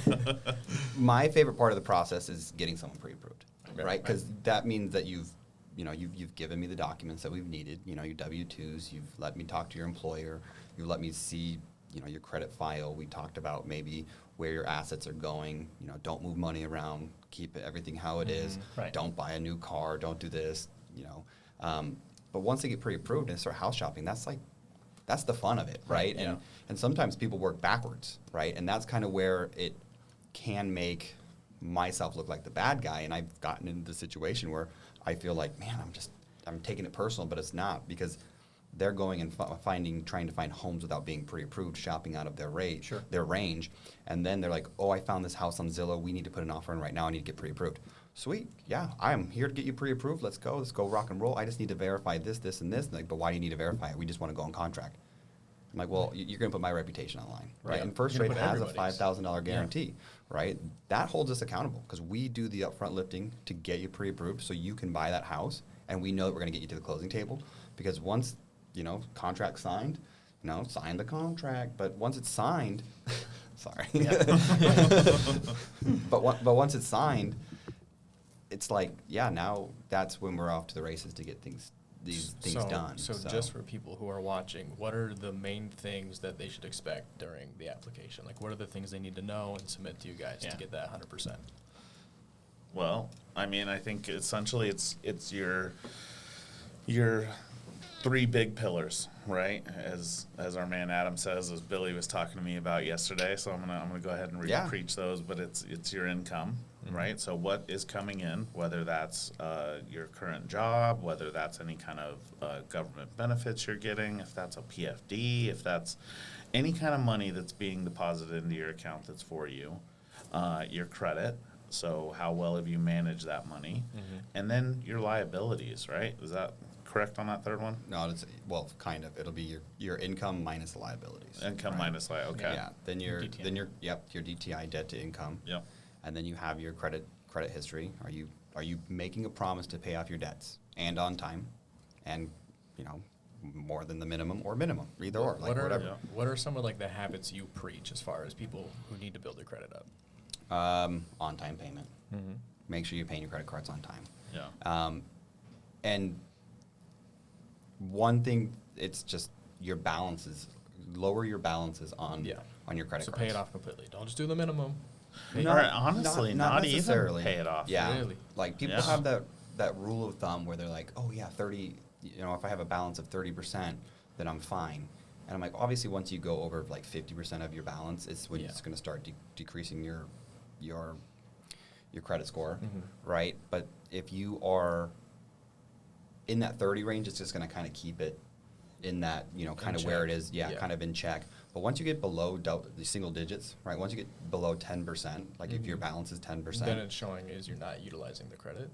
my favorite part of the process is getting someone pre-approved, right? Because that means that you've given me the documents that we've needed, your W-2s, you've let me talk to your employer, you've let me see, your credit file. We talked about maybe where your assets are going, don't move money around, keep everything how it is, Right. don't buy a new car, don't do this, But once they get pre-approved and start house shopping, that's the fun of it, right? Yeah. And sometimes people work backwards, right? And that's kind of where it can make myself look like the bad guy. And I've gotten into the situation where I feel like, man, I'm taking it personal, but it's not, because they're going and trying to find homes without being pre-approved, shopping out of their rate, Sure. their range, and then they're like, oh, I found this house on Zillow. We need to put an offer in right now. I need to get pre-approved. Sweet, yeah, I'm here to get you pre-approved. Let's go rock and roll. I just need to verify this, and this. And like, but why do you need to verify it? We just want to go on contract. I'm like, well, you're going to put my reputation on the line, right? Right. And First You're Rate gonna put has a everybody's. $5,000 guarantee, right? That holds us accountable because we do the upfront lifting to get you pre-approved so you can buy that house, and we know that we're going to get you to the closing table. Because once, contract signed, sign the contract. But once it's signed, sorry. But once it's signed, it's like, yeah, now that's when we're off to the races to get these things done. So just for people who are watching, what are the main things that they should expect during the application? Like, what are the things they need to know and submit to you guys Yeah. to get that 100%? Well, I mean, I think essentially it's your three big pillars, right? As our man Adam says, as Billy was talking to me about yesterday. So I'm gonna go ahead and Yeah. preach those. But it's your income, right? So what is coming in, whether that's your current job, whether that's any kind of government benefits you're getting, if that's a PFD, if that's any kind of money that's being deposited into your account that's for you, your credit. So how well have you managed that money? And then your liabilities, right? Is that correct on that third one? No, kind of. It'll be your income minus the liabilities. Income right? minus liability, okay. Yeah. Then your DTI. your DTI, debt to income. Yep. And then you have your credit history. Are you making a promise to pay off your debts and on time, and more than the minimum or minimum, either or, like whatever. Yeah. What are some of like the habits you preach as far as people who need to build their credit up? On time payment. Make sure you're paying your credit cards on time. Yeah. And one thing, it's just your balances. Lower your balances on your credit So cards. pay it off completely. Don't just do the minimum. Or honestly, not even necessarily. pay it off. Yeah. Really? Like people Yeah. have that rule of thumb where they're like, oh yeah, 30. If I have a balance of 30%, then I'm fine. And I'm like, obviously, once you go over like 50% of your balance, it's when it's going to start decreasing your credit score, right? But if you are in that 30 range, it's just going to kind of keep it in that, kind of where it is, kind of in check. But once you get below the single digits, right? Once you get below 10%, like if your balance is 10%, Then it's showing is you're not utilizing the credit.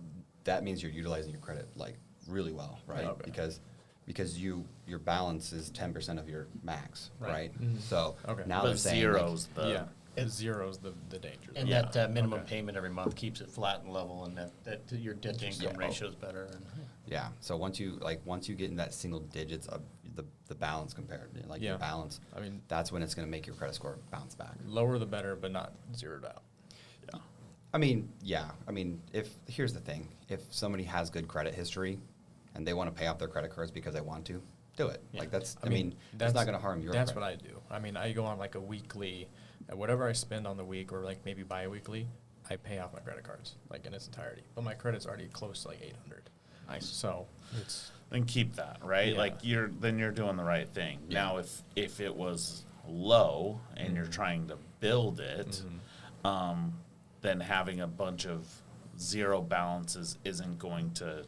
that means you're utilizing your credit like really well, right? Okay. Because your balance is 10% of your max, right? Right. So Okay. now But they're saying zeros like, Zero's the danger. And Yeah. that minimum Okay. payment every month keeps it flat and level, and that your debt to income ratio is better. And, yeah. So once you get in that single digits of the balance compared, like your balance, I mean, that's when it's going to make your credit score bounce back. lower the better, but not zeroed out. Yeah. I mean, here's the thing. If somebody has good credit history and they want to pay off their credit cards because they want to, do it. Yeah. Like that's not going to harm your That's credit. what I do. I mean, I go on like a weekly, whatever I spend on the week or like maybe bi-weekly, I pay off my credit cards like in its entirety. But my credit's already close to like 800. Nice. So it's Then keep that, right? Yeah. Like you're doing the right thing. Yeah. Now if it was low and you're trying to build it, then having a bunch of zero balances isn't going to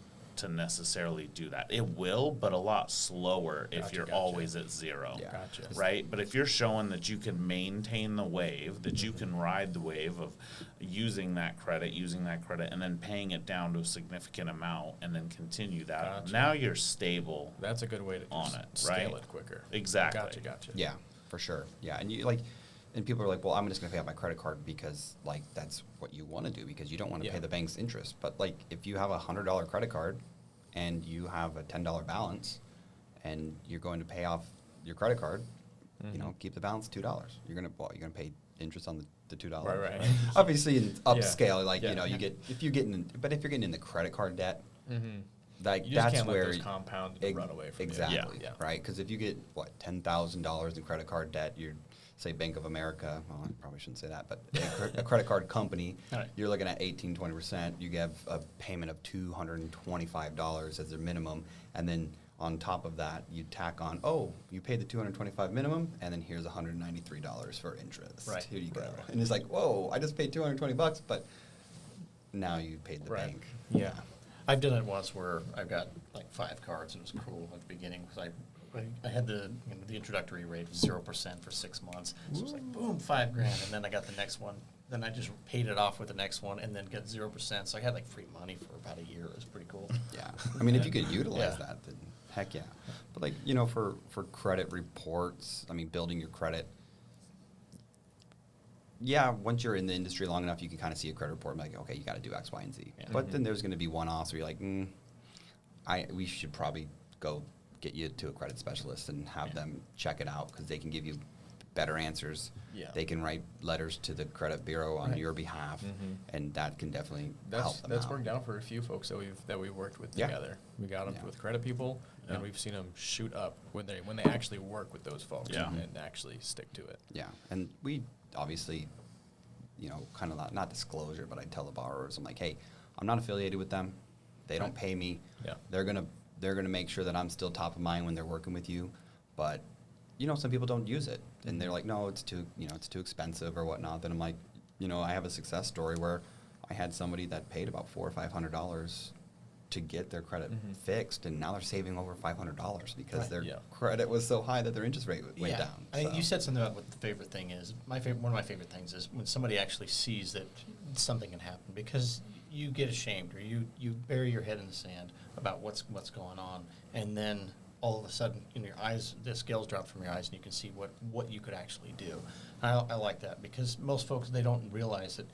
necessarily do that. It will, but a lot slower if Gotcha, you're gotcha. always at zero. Yeah. Gotcha. Right? But if you're showing that you can maintain the wave, that you can ride the wave of using that credit, and then paying it down to a significant amount and then continue that, Gotcha. now you're stable. That's a good way to On just it, scale right? it quicker. Exactly. Gotcha. Yeah, for sure. Yeah, and people are like, well, I'm just going to pay off my credit card because like that's what you want to do because you don't want to pay the bank's interest. But like if you have $100 credit card and you have a $10 balance and you're going to pay off your credit card, you know, keep the balance $2. You're going to pay interest on the $2. Right. Obviously in upscale, like, Yeah. you know, if you're getting in the credit card debt, like You just that's can't let where those compound and run away from you. exactly, Yeah. right? Because if you get $10,000 in credit card debt, you're say Bank of America, well, I probably shouldn't say that, but a credit card company, Right. you're looking at 18-20%. You have a payment of $225 as their minimum, and then on top of that, you tack on, oh, you paid the $225 minimum, and then here's $193 for interest. Right. Here you go. And it's like, whoa, I just paid $220, but now you paid the Right. bank. Yeah. I've done it once where I've got like 5 cards, and it was cool at the beginning because I had the introductory rate of 0% for 6 months. So it was like, boom, $5,000, and then I got the next one. Then I just paid it off with the next one, and then got 0%. So I had like free money for about a year. It was pretty cool. Yeah. I mean, if you could utilize Yeah. that, then heck yeah. But like, you know, for credit reports, I mean, building your credit, yeah, once you're in the industry long enough, you can kind of see a credit report and be like, okay, you got to do X, Y, and Z. Yeah. But then there's going to be one-offs where you're like, we should probably go get you to a credit specialist and have them check it out because they can give you better answers. Yeah. They can write letters to the credit bureau on Right. your behalf, and that can definitely help them That's out. worked out for a few folks that we've worked with Yeah. together. We got them Yeah. with credit people, Yeah. and we've seen them shoot up when they actually work with those folks Yeah. and actually stick to it. Yeah, and we obviously, you know, kind of not disclosure, but I tell the borrowers, I'm like, hey, I'm not affiliated with them. They don't pay me. Yeah. They're gonna make sure that I'm still top of mind when they're working with you, but you know, some people don't use it, and they're like, no, it's too expensive or whatnot. Then I'm like, you know, I have a success story where I had somebody that paid about $400 or $500 to get their credit fixed, and now they're saving over $500 because Right. their Yeah. credit was so high that their interest rate went down. I think So- you said something about what the favorite thing is. One of my favorite things is when somebody actually sees that something can happen, because you get ashamed or you bury your head in the sand about what's going on, and then all of a sudden in your eyes, the scales drop from your eyes, and you can see what you could actually do. I like that because most folks, they don't realize that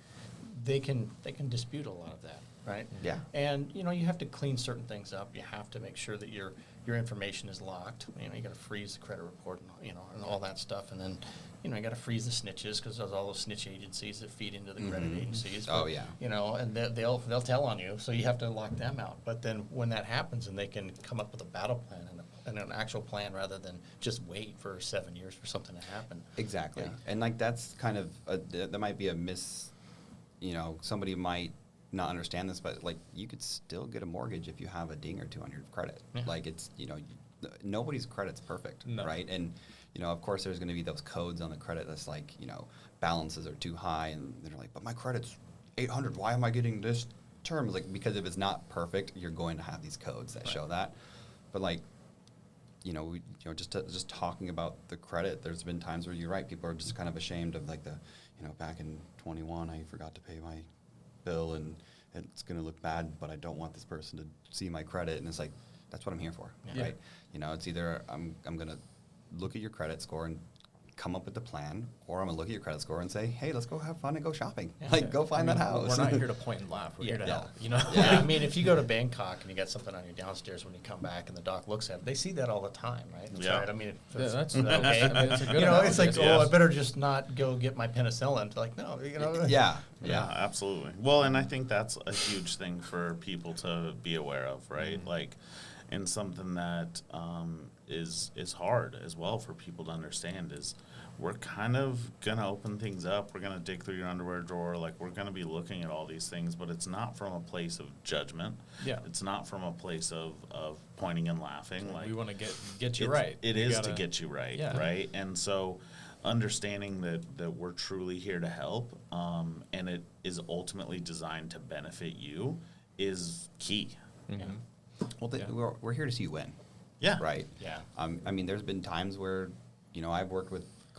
they can dispute a lot of that, right? Yeah. And you know, you have to clean certain things up. You have to make sure that your information is locked. You know, you got to freeze the credit report, and, you know, and all that stuff. And then, you know, you got to freeze the snitches because there's all those snitch agencies that feed into the credit agencies. Oh, yeah. You know, and they'll tell on you, so you have to lock them out. But then when that happens, and they can come up with a battle plan and an actual plan rather than just wait for 7 years for something to happen. Exactly. Yeah. And like that's kind of that might be a you know, somebody might not understand this, but like you could still get a mortgage if you have a ding or two on your credit. Yeah. Like it's, you know, nobody's credit's perfect, No. right? And you know, of course, there's going to be those codes on the credit that's like, you know, balances are too high, and they're like, but my credit's 800. Why am I getting this term? It's like, because if it's not perfect, you're going to have these codes that show that. But like, just talking about the credit, there's been times where you're right, people are just kind of ashamed of like back in 21, I forgot to pay my bill and it's going to look bad, but I don't want this person to see my credit. And it's like, that's what I'm here for, Yeah. right? You know, it's either I'm going to look at your credit score and come up with a plan, or I'm going to look at your credit score and say, hey, let's go have fun and go shopping. Yeah. Like, go find that house. We're not here to point and laugh. We're here to Yeah. help. You know. Yeah, I mean, if you go to Bangkok and you got something on your downstairs when you come back and the doc looks at it, they see that all the time, right? That's Yeah. right. I mean, Yeah, that's okay. I mean, it's a good You know, it's like, analogy. oh, I better just not go get my penicillin. Like, no, you know. Yeah. Yeah, absolutely. Well, and I think that's a huge thing for people to be aware of, right? Like, and something that is hard as well for people to understand is we're kind of going to open things up. We're going to dig through your underwear drawer. Like, we're going to be looking at all these things, but it's not from a place of judgment. Yeah. It's not from a place of pointing and laughing. Like, we want to get you it's- right. It You is gotta- to get you right, Yeah. right? And so understanding that we're truly here to help, and it is ultimately designed to benefit you is key. Mhm. Well, Yeah. we're here to see you win. Yeah. Right. Yeah. I mean, there's been times where, you know,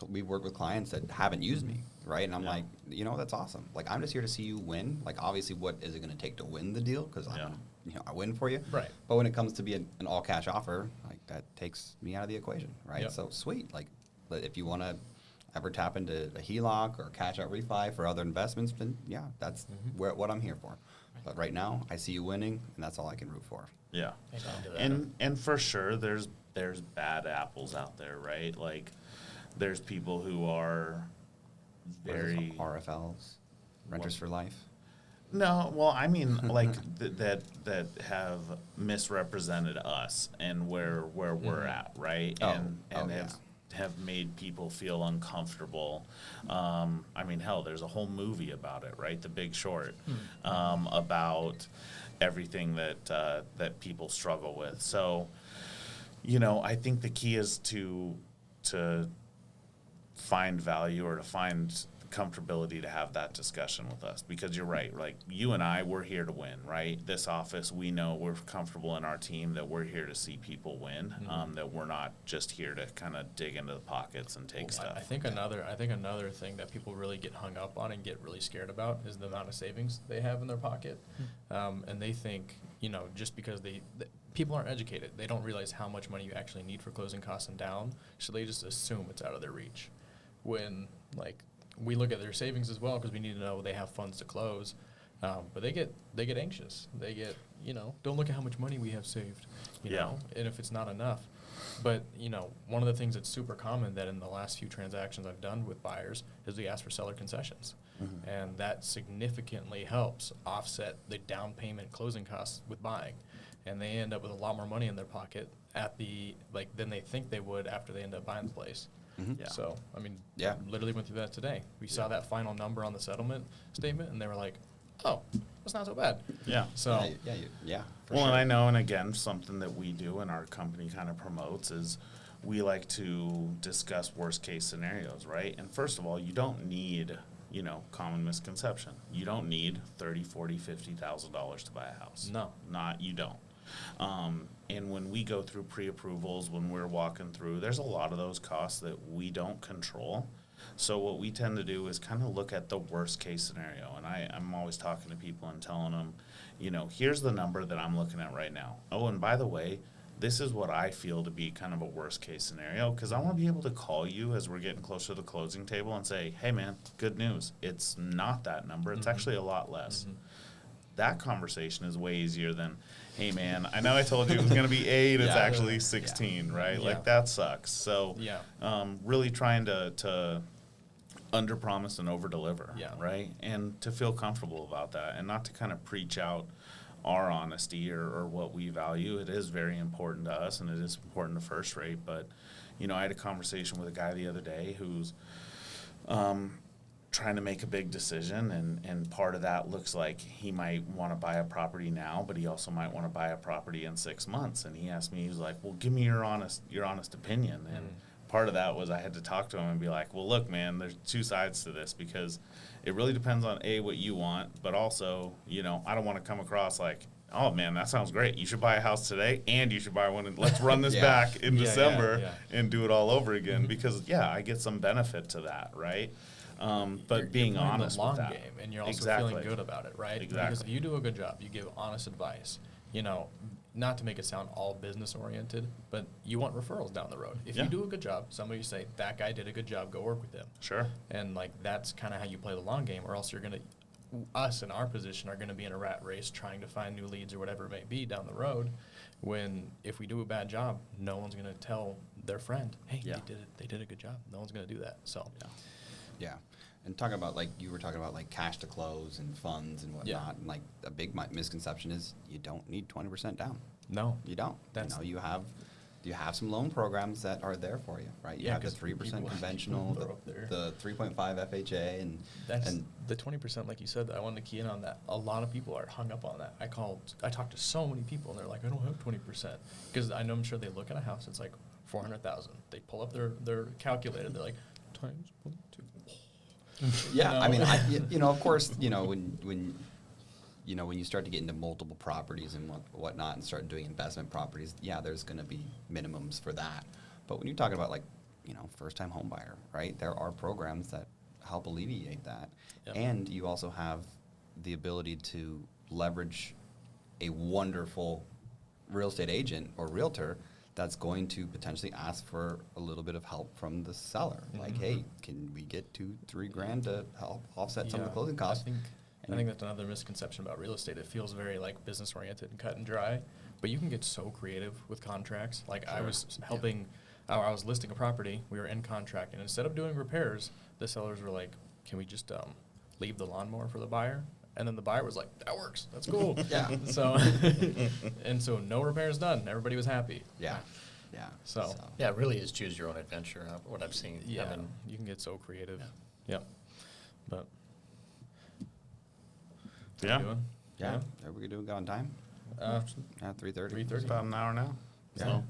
we've worked with clients that haven't used me, right? And I'm Yeah. like, you know, that's awesome. Like, I'm just here to see you win. Like, obviously, what is it going to take to win the deal? Because Yeah. I win for you. Right. But when it comes to be an all cash offer, like that takes me out of the equation, right? Yep. So sweet. Like, but if you want to ever tap into a HELOC or cash out refi for other investments, then yeah, that's what I'm here for. But right now, I see you winning, and that's all I can root for. Yeah. Amen to that. And for sure, there's bad apples out there, right? Like, there's people who are What are those, very RFLs, Renters for Life. no. Well, I mean, like that have misrepresented us and where we're at, right? Oh, And yeah. have made people feel uncomfortable. I mean, hell, there's a whole movie about it, right? The Big Short, about everything that people struggle with. So, I think the key is to find value or to find comfortability to have that discussion with us, because you're right. Like, you and I, we're here to win, right? This office, we know we're comfortable in our team that we're here to see people win, that we're not just here to kind of dig into the pockets and take stuff. I think another thing that people really get hung up on and get really scared about is the amount of savings they have in their pocket, and they think, just because people aren't educated, they don't realize how much money you actually need for closing costs and down, so they just assume it's out of their reach. When, like, we look at their savings as well, because we need to know they have funds to close, but they get anxious. They get, don't look at how much money we have saved, and if it's not enough. But, one of the things that's super common that in the last few transactions I've done with buyers is we ask for seller concessions. And that significantly helps offset the down payment closing costs with buying. And they end up with a lot more money in their pocket than they think they would after they end up buying the place. Yeah. So, I mean, Yeah. literally went through that today. We saw that final number on the settlement statement, and they were like, oh, that's not so bad. Yeah. So, Yeah. For Well, sure. and I know, and again, something that we do and our company kind of promotes is we like to discuss worst case scenarios, right? And first of all, you don't need, common misconception. You don't need $30,000, $40,000, $50,000 to buy a house. No. You don't. And when we go through pre-approvals, when we're walking through, there's a lot of those costs that we don't control. So what we tend to do is kind of look at the worst case scenario. And I'm always talking to people and telling them, here's the number that I'm looking at right now. Oh, and by the way, this is what I feel to be kind of a worst case scenario, because I want to be able to call you as we're getting closer to the closing table and say, hey man, good news. It's not that number. It's actually a lot less. That conversation is way easier than, hey man, I know I told you it was going to be 8, it's Yeah. actually 16, right? Yeah. Like, that sucks. So Yeah. really trying to under-promise and over-deliver, Yeah. right? And to feel comfortable about that and not to kind of preach out our honesty or what we value. It is very important to us, and it is important to First Rate. But, I had a conversation with a guy the other day who's trying to make a big decision, and part of that looks like he might want to buy a property now, but he also might want to buy a property in 6 months. And he asked me, he was like, well, give me your honest opinion. And part of that was I had to talk to him and be like, well, look, man, there's two sides to this, because it really depends on what you want, but also, I don't want to come across like, oh man, that sounds great. You should buy a house today, and you should buy one, and let's run this Yeah. back in Yeah, December yeah. and do it all over again, because I get some benefit to that, right? But You're being playing honest the long with that, game, and you're also Exactly. feeling good about it, right? Because Exactly. if you do a good job, you give honest advice, not to make it sound all business oriented, but you want referrals down the road. If Yeah. you do a good job, somebody say, that guy did a good job, go work with him. Sure. And that's kind of how you play the long game, or else us in our position are going to be in a rat race trying to find new leads or whatever it may be down the road, when if we do a bad job, no one's going to tell their friend, hey, Yeah. they did a good job. No one's going to do that. So Yeah. And talking about, you were talking about, cash to close and funds and whatnot. Yeah. And, a big misconception is you don't need 20% down. no. You don't. That's- You have some loan programs that are there for you, right? You Yeah, have the 'cause 3% people conventional, throw up there. the 3.5 FHA, and That's and the 20%, like you said. I wanted to key in on that. A lot of people are hung up on that. I talked to so many people, and they're like, I don't have 20%, because I'm sure they look at a house. It's like 400,000. They pull up their calculator. They're like, times 0.2. yeah, You know? I mean, of course, when you start to get into multiple properties and whatnot and start doing investment properties, yeah, there's going to be minimums for that. But when you're talking about first-time home buyer, right? There are programs that help alleviate that. Yep. And you also have the ability to leverage a wonderful real estate agent or realtor that's going to potentially ask for a little bit of help from the seller. Like, hey, can we get $2-3 grand to help offset some of the Yeah, closing costs? I think I think that's another misconception about real estate. It feels very like business oriented and cut and dry, but you can get so creative with contracts. Like I was helping, I was listing a property. We were in contract, and instead of doing repairs, the sellers were like, "Can we just leave the lawnmower for the buyer?" And then the buyer was like, "That works. That's cool." Yeah. So, and so no repairs done. Everybody was happy. Yeah. Yeah. So Yeah, it really is choose your own adventure, what I've seen. yeah, I mean, you can get so creative. Yeah. Yep. But Yeah. how you doing? Yeah. Are we doing good on time? Uh, Yeah, 3:30. 3:30. It's about an hour now. Yeah. So I I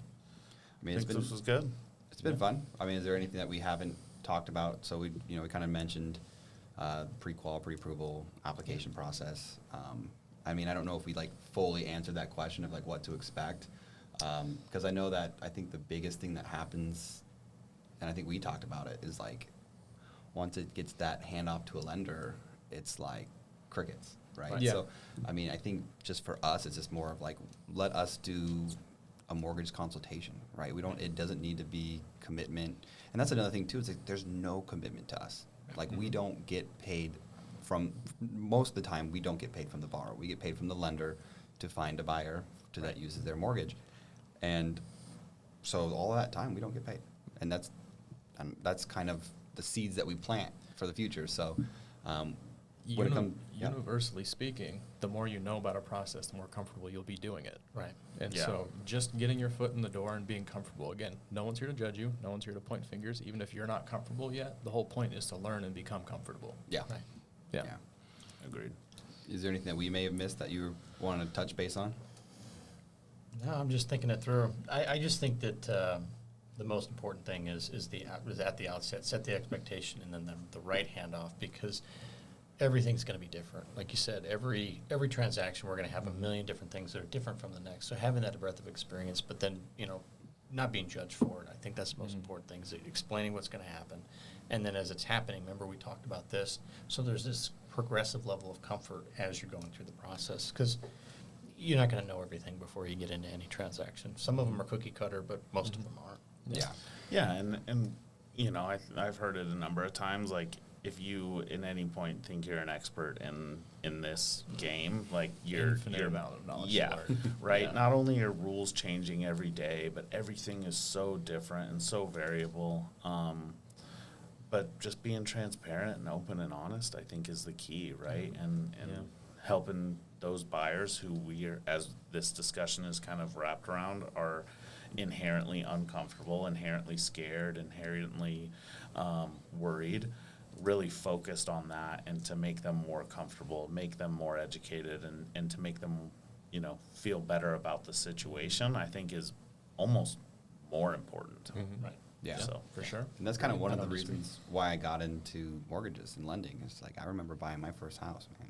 mean, it's think been this was good. It's been fun. I mean, is there anything that we haven't talked about? So we kind of mentioned pre-qual, pre-approval application process. I mean, I don't know if we like fully answered that question of like what to expect, because I know that I think the biggest thing that happens, and I think we talked about it, is like once it gets that handoff to a lender, it's like crickets, right? Right. Yeah. So, I mean, I think just for us, it's just more of like let us do a mortgage consultation, right? It doesn't need to be commitment. And that's another thing too, is like there's no commitment to us. Like we don't get paid from, most of the time, we don't get paid from the borrower. We get paid from the lender to find a buyer that uses their mortgage. And so all of that time, we don't get paid. And that's kind of the seeds that we plant for the future. So when it comes, universally speaking, the more you know about a process, the more comfortable you'll be doing it. right. And Yeah. so just getting your foot in the door and being comfortable. Again, no one's here to judge you. No one's here to point fingers. Even if you're not comfortable yet, the whole point is to learn and become comfortable. yeah. Right. Yeah. Yeah. Agreed. Is there anything that we may have missed that you want to touch base on? No, I'm just thinking it through. I just think that the most important thing is at the outset, set the expectation and then the right handoff, because everything's going to be different. Like you said, every transaction, we're going to have a million different things that are different from the next. So having that breadth of experience, but then, not being judged for it. I think that's the most important thing, is explaining what's going to happen. And then as it's happening, remember we talked about this, so there's this progressive level of comfort as you're going through the process, because you're not going to know everything before you get into any transaction. Some of them are cookie cutter, but most of them aren't. Yeah. Yeah, and I've heard it a number of times. Like, if you at any point think you're an expert in this game, like you're Infinite amount of knowledge to yeah, learn. right. Yeah. Not only are rules changing every day, but everything is so different and so variable. But just being transparent and open and honest, I think, is the key, right? And helping those buyers who we are, as this discussion is kind of wrapped around, are inherently uncomfortable, inherently scared, inherently worried, really focused on that, and to make them more comfortable, make them more educated, and to make them, feel better about the situation, I think is almost more important. Right. Yeah. So For sure. And that's kind of one of I the don't disagree. reasons why I got into mortgages and lending. It's like I remember buying my first house, man.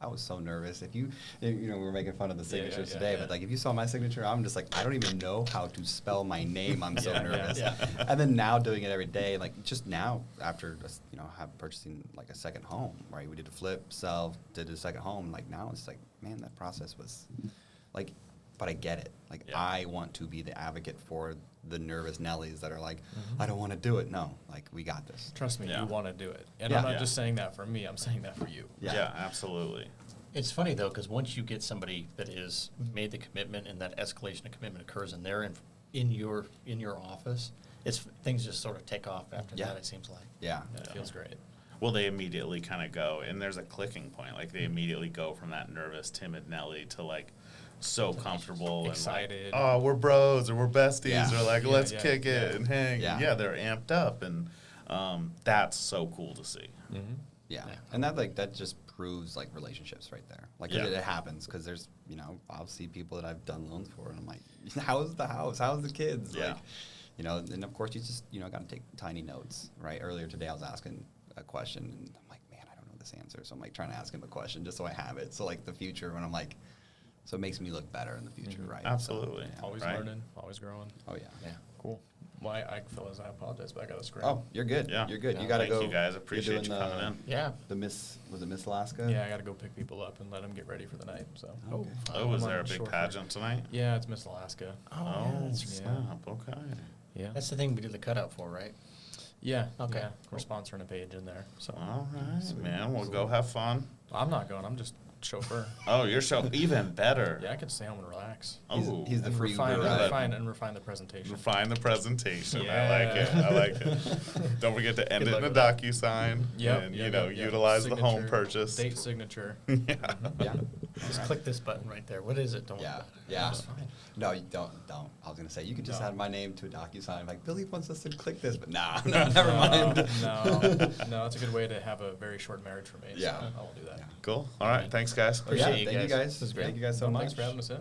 I was so nervous. If we were making fun of the signatures today, but like if you saw my signature, I'm just like, I don't even know how to spell my name. I'm so nervous. Yeah. And then now doing it every day, like just now after purchasing like a second home, right? We did a flip, sell, did a second home. Like now it's like, man, that process was like, but I get it. Like Yeah. I want to be the advocate for the nervous Nellies that are like, I don't want to do it. No, like we got this. Trust me, Yeah. you want to do it. And Yeah. I'm not Yeah. just saying that for me. I'm saying that for you. yeah, absolutely. It's funny though, because once you get somebody that is made the commitment and that escalation of commitment occurs, and they're in your office, things just sort of take off after Yeah. that. It seems like. Yeah. It feels great. Well, they immediately kind of go, and there's a clicking point. Like, they immediately go from that nervous, timid Nelly to, like, so comfortable Excited. and like, oh, we're bros or we're besties Yeah. or like, Yeah, let's yeah, kick it yeah. and hang. Yeah. Yeah, they're amped up, and that's so cool to see. Mm-hmm. Yeah. Yeah. And that just proves like relationships right there. Like Yeah. it happens because there's, I'll see people that I've done loans for and I'm like, how's the house? How's the kids? Yeah. Like, and of course you just, got to take tiny notes, right? Earlier today I was asking a question and I'm like, man, I don't know this answer. So I'm like trying to ask him a question just so I have it. So like the future when I'm like, so it makes me look better in the future, right? So, Absolutely. yeah. Always Right. learning, always growing. Oh yeah. Yeah. Cool. Well, fellas, I apologize, but I got to scream. Oh, you're good. Yeah. You're good. Yeah. You got to Thank go. you guys. you're Appreciate doing you coming in. Yeah. Was it Miss Alaska? Yeah, I got to go pick people up and let them get ready for the night. So. Okay. Oh, was I'm there a on big shore for- pageant tonight? Yeah, it's Miss Alaska. Oh, that's snap. Okay. Yeah. That's the thing we did the cutout for, right? Yeah. Okay. Yeah. We're sponsoring a page in there. So All right, man. We'll go have fun. I'm not going. I'm just chauffeur. Oh, you're so even better. Yeah, I can stay home and relax. Oh, He's the And free refine, Uber ride. refine the presentation. refine the presentation. I Yeah. like it. I like it. Don't forget to end Good it luck in a with that. DocuSign. Yep, And, yep, yep. utilize the home Signature, purchase. Date signature. Yeah. Yeah. Just click this button right there. What is it? Don't worry Yeah, about it. yeah. It's fine. No, you don't. I was gonna say you could just No. add my name to a DocuSign. Like Billy wants us to click this, but nah, no, never mind. No, it's a good way to have a very short marriage for me. Yeah. So I won't do that. Yeah. All right. Thanks, guys. Appreciate Yeah, you thank you guys. guys. This is great. Thank you guys so Well, much. thanks for having us in.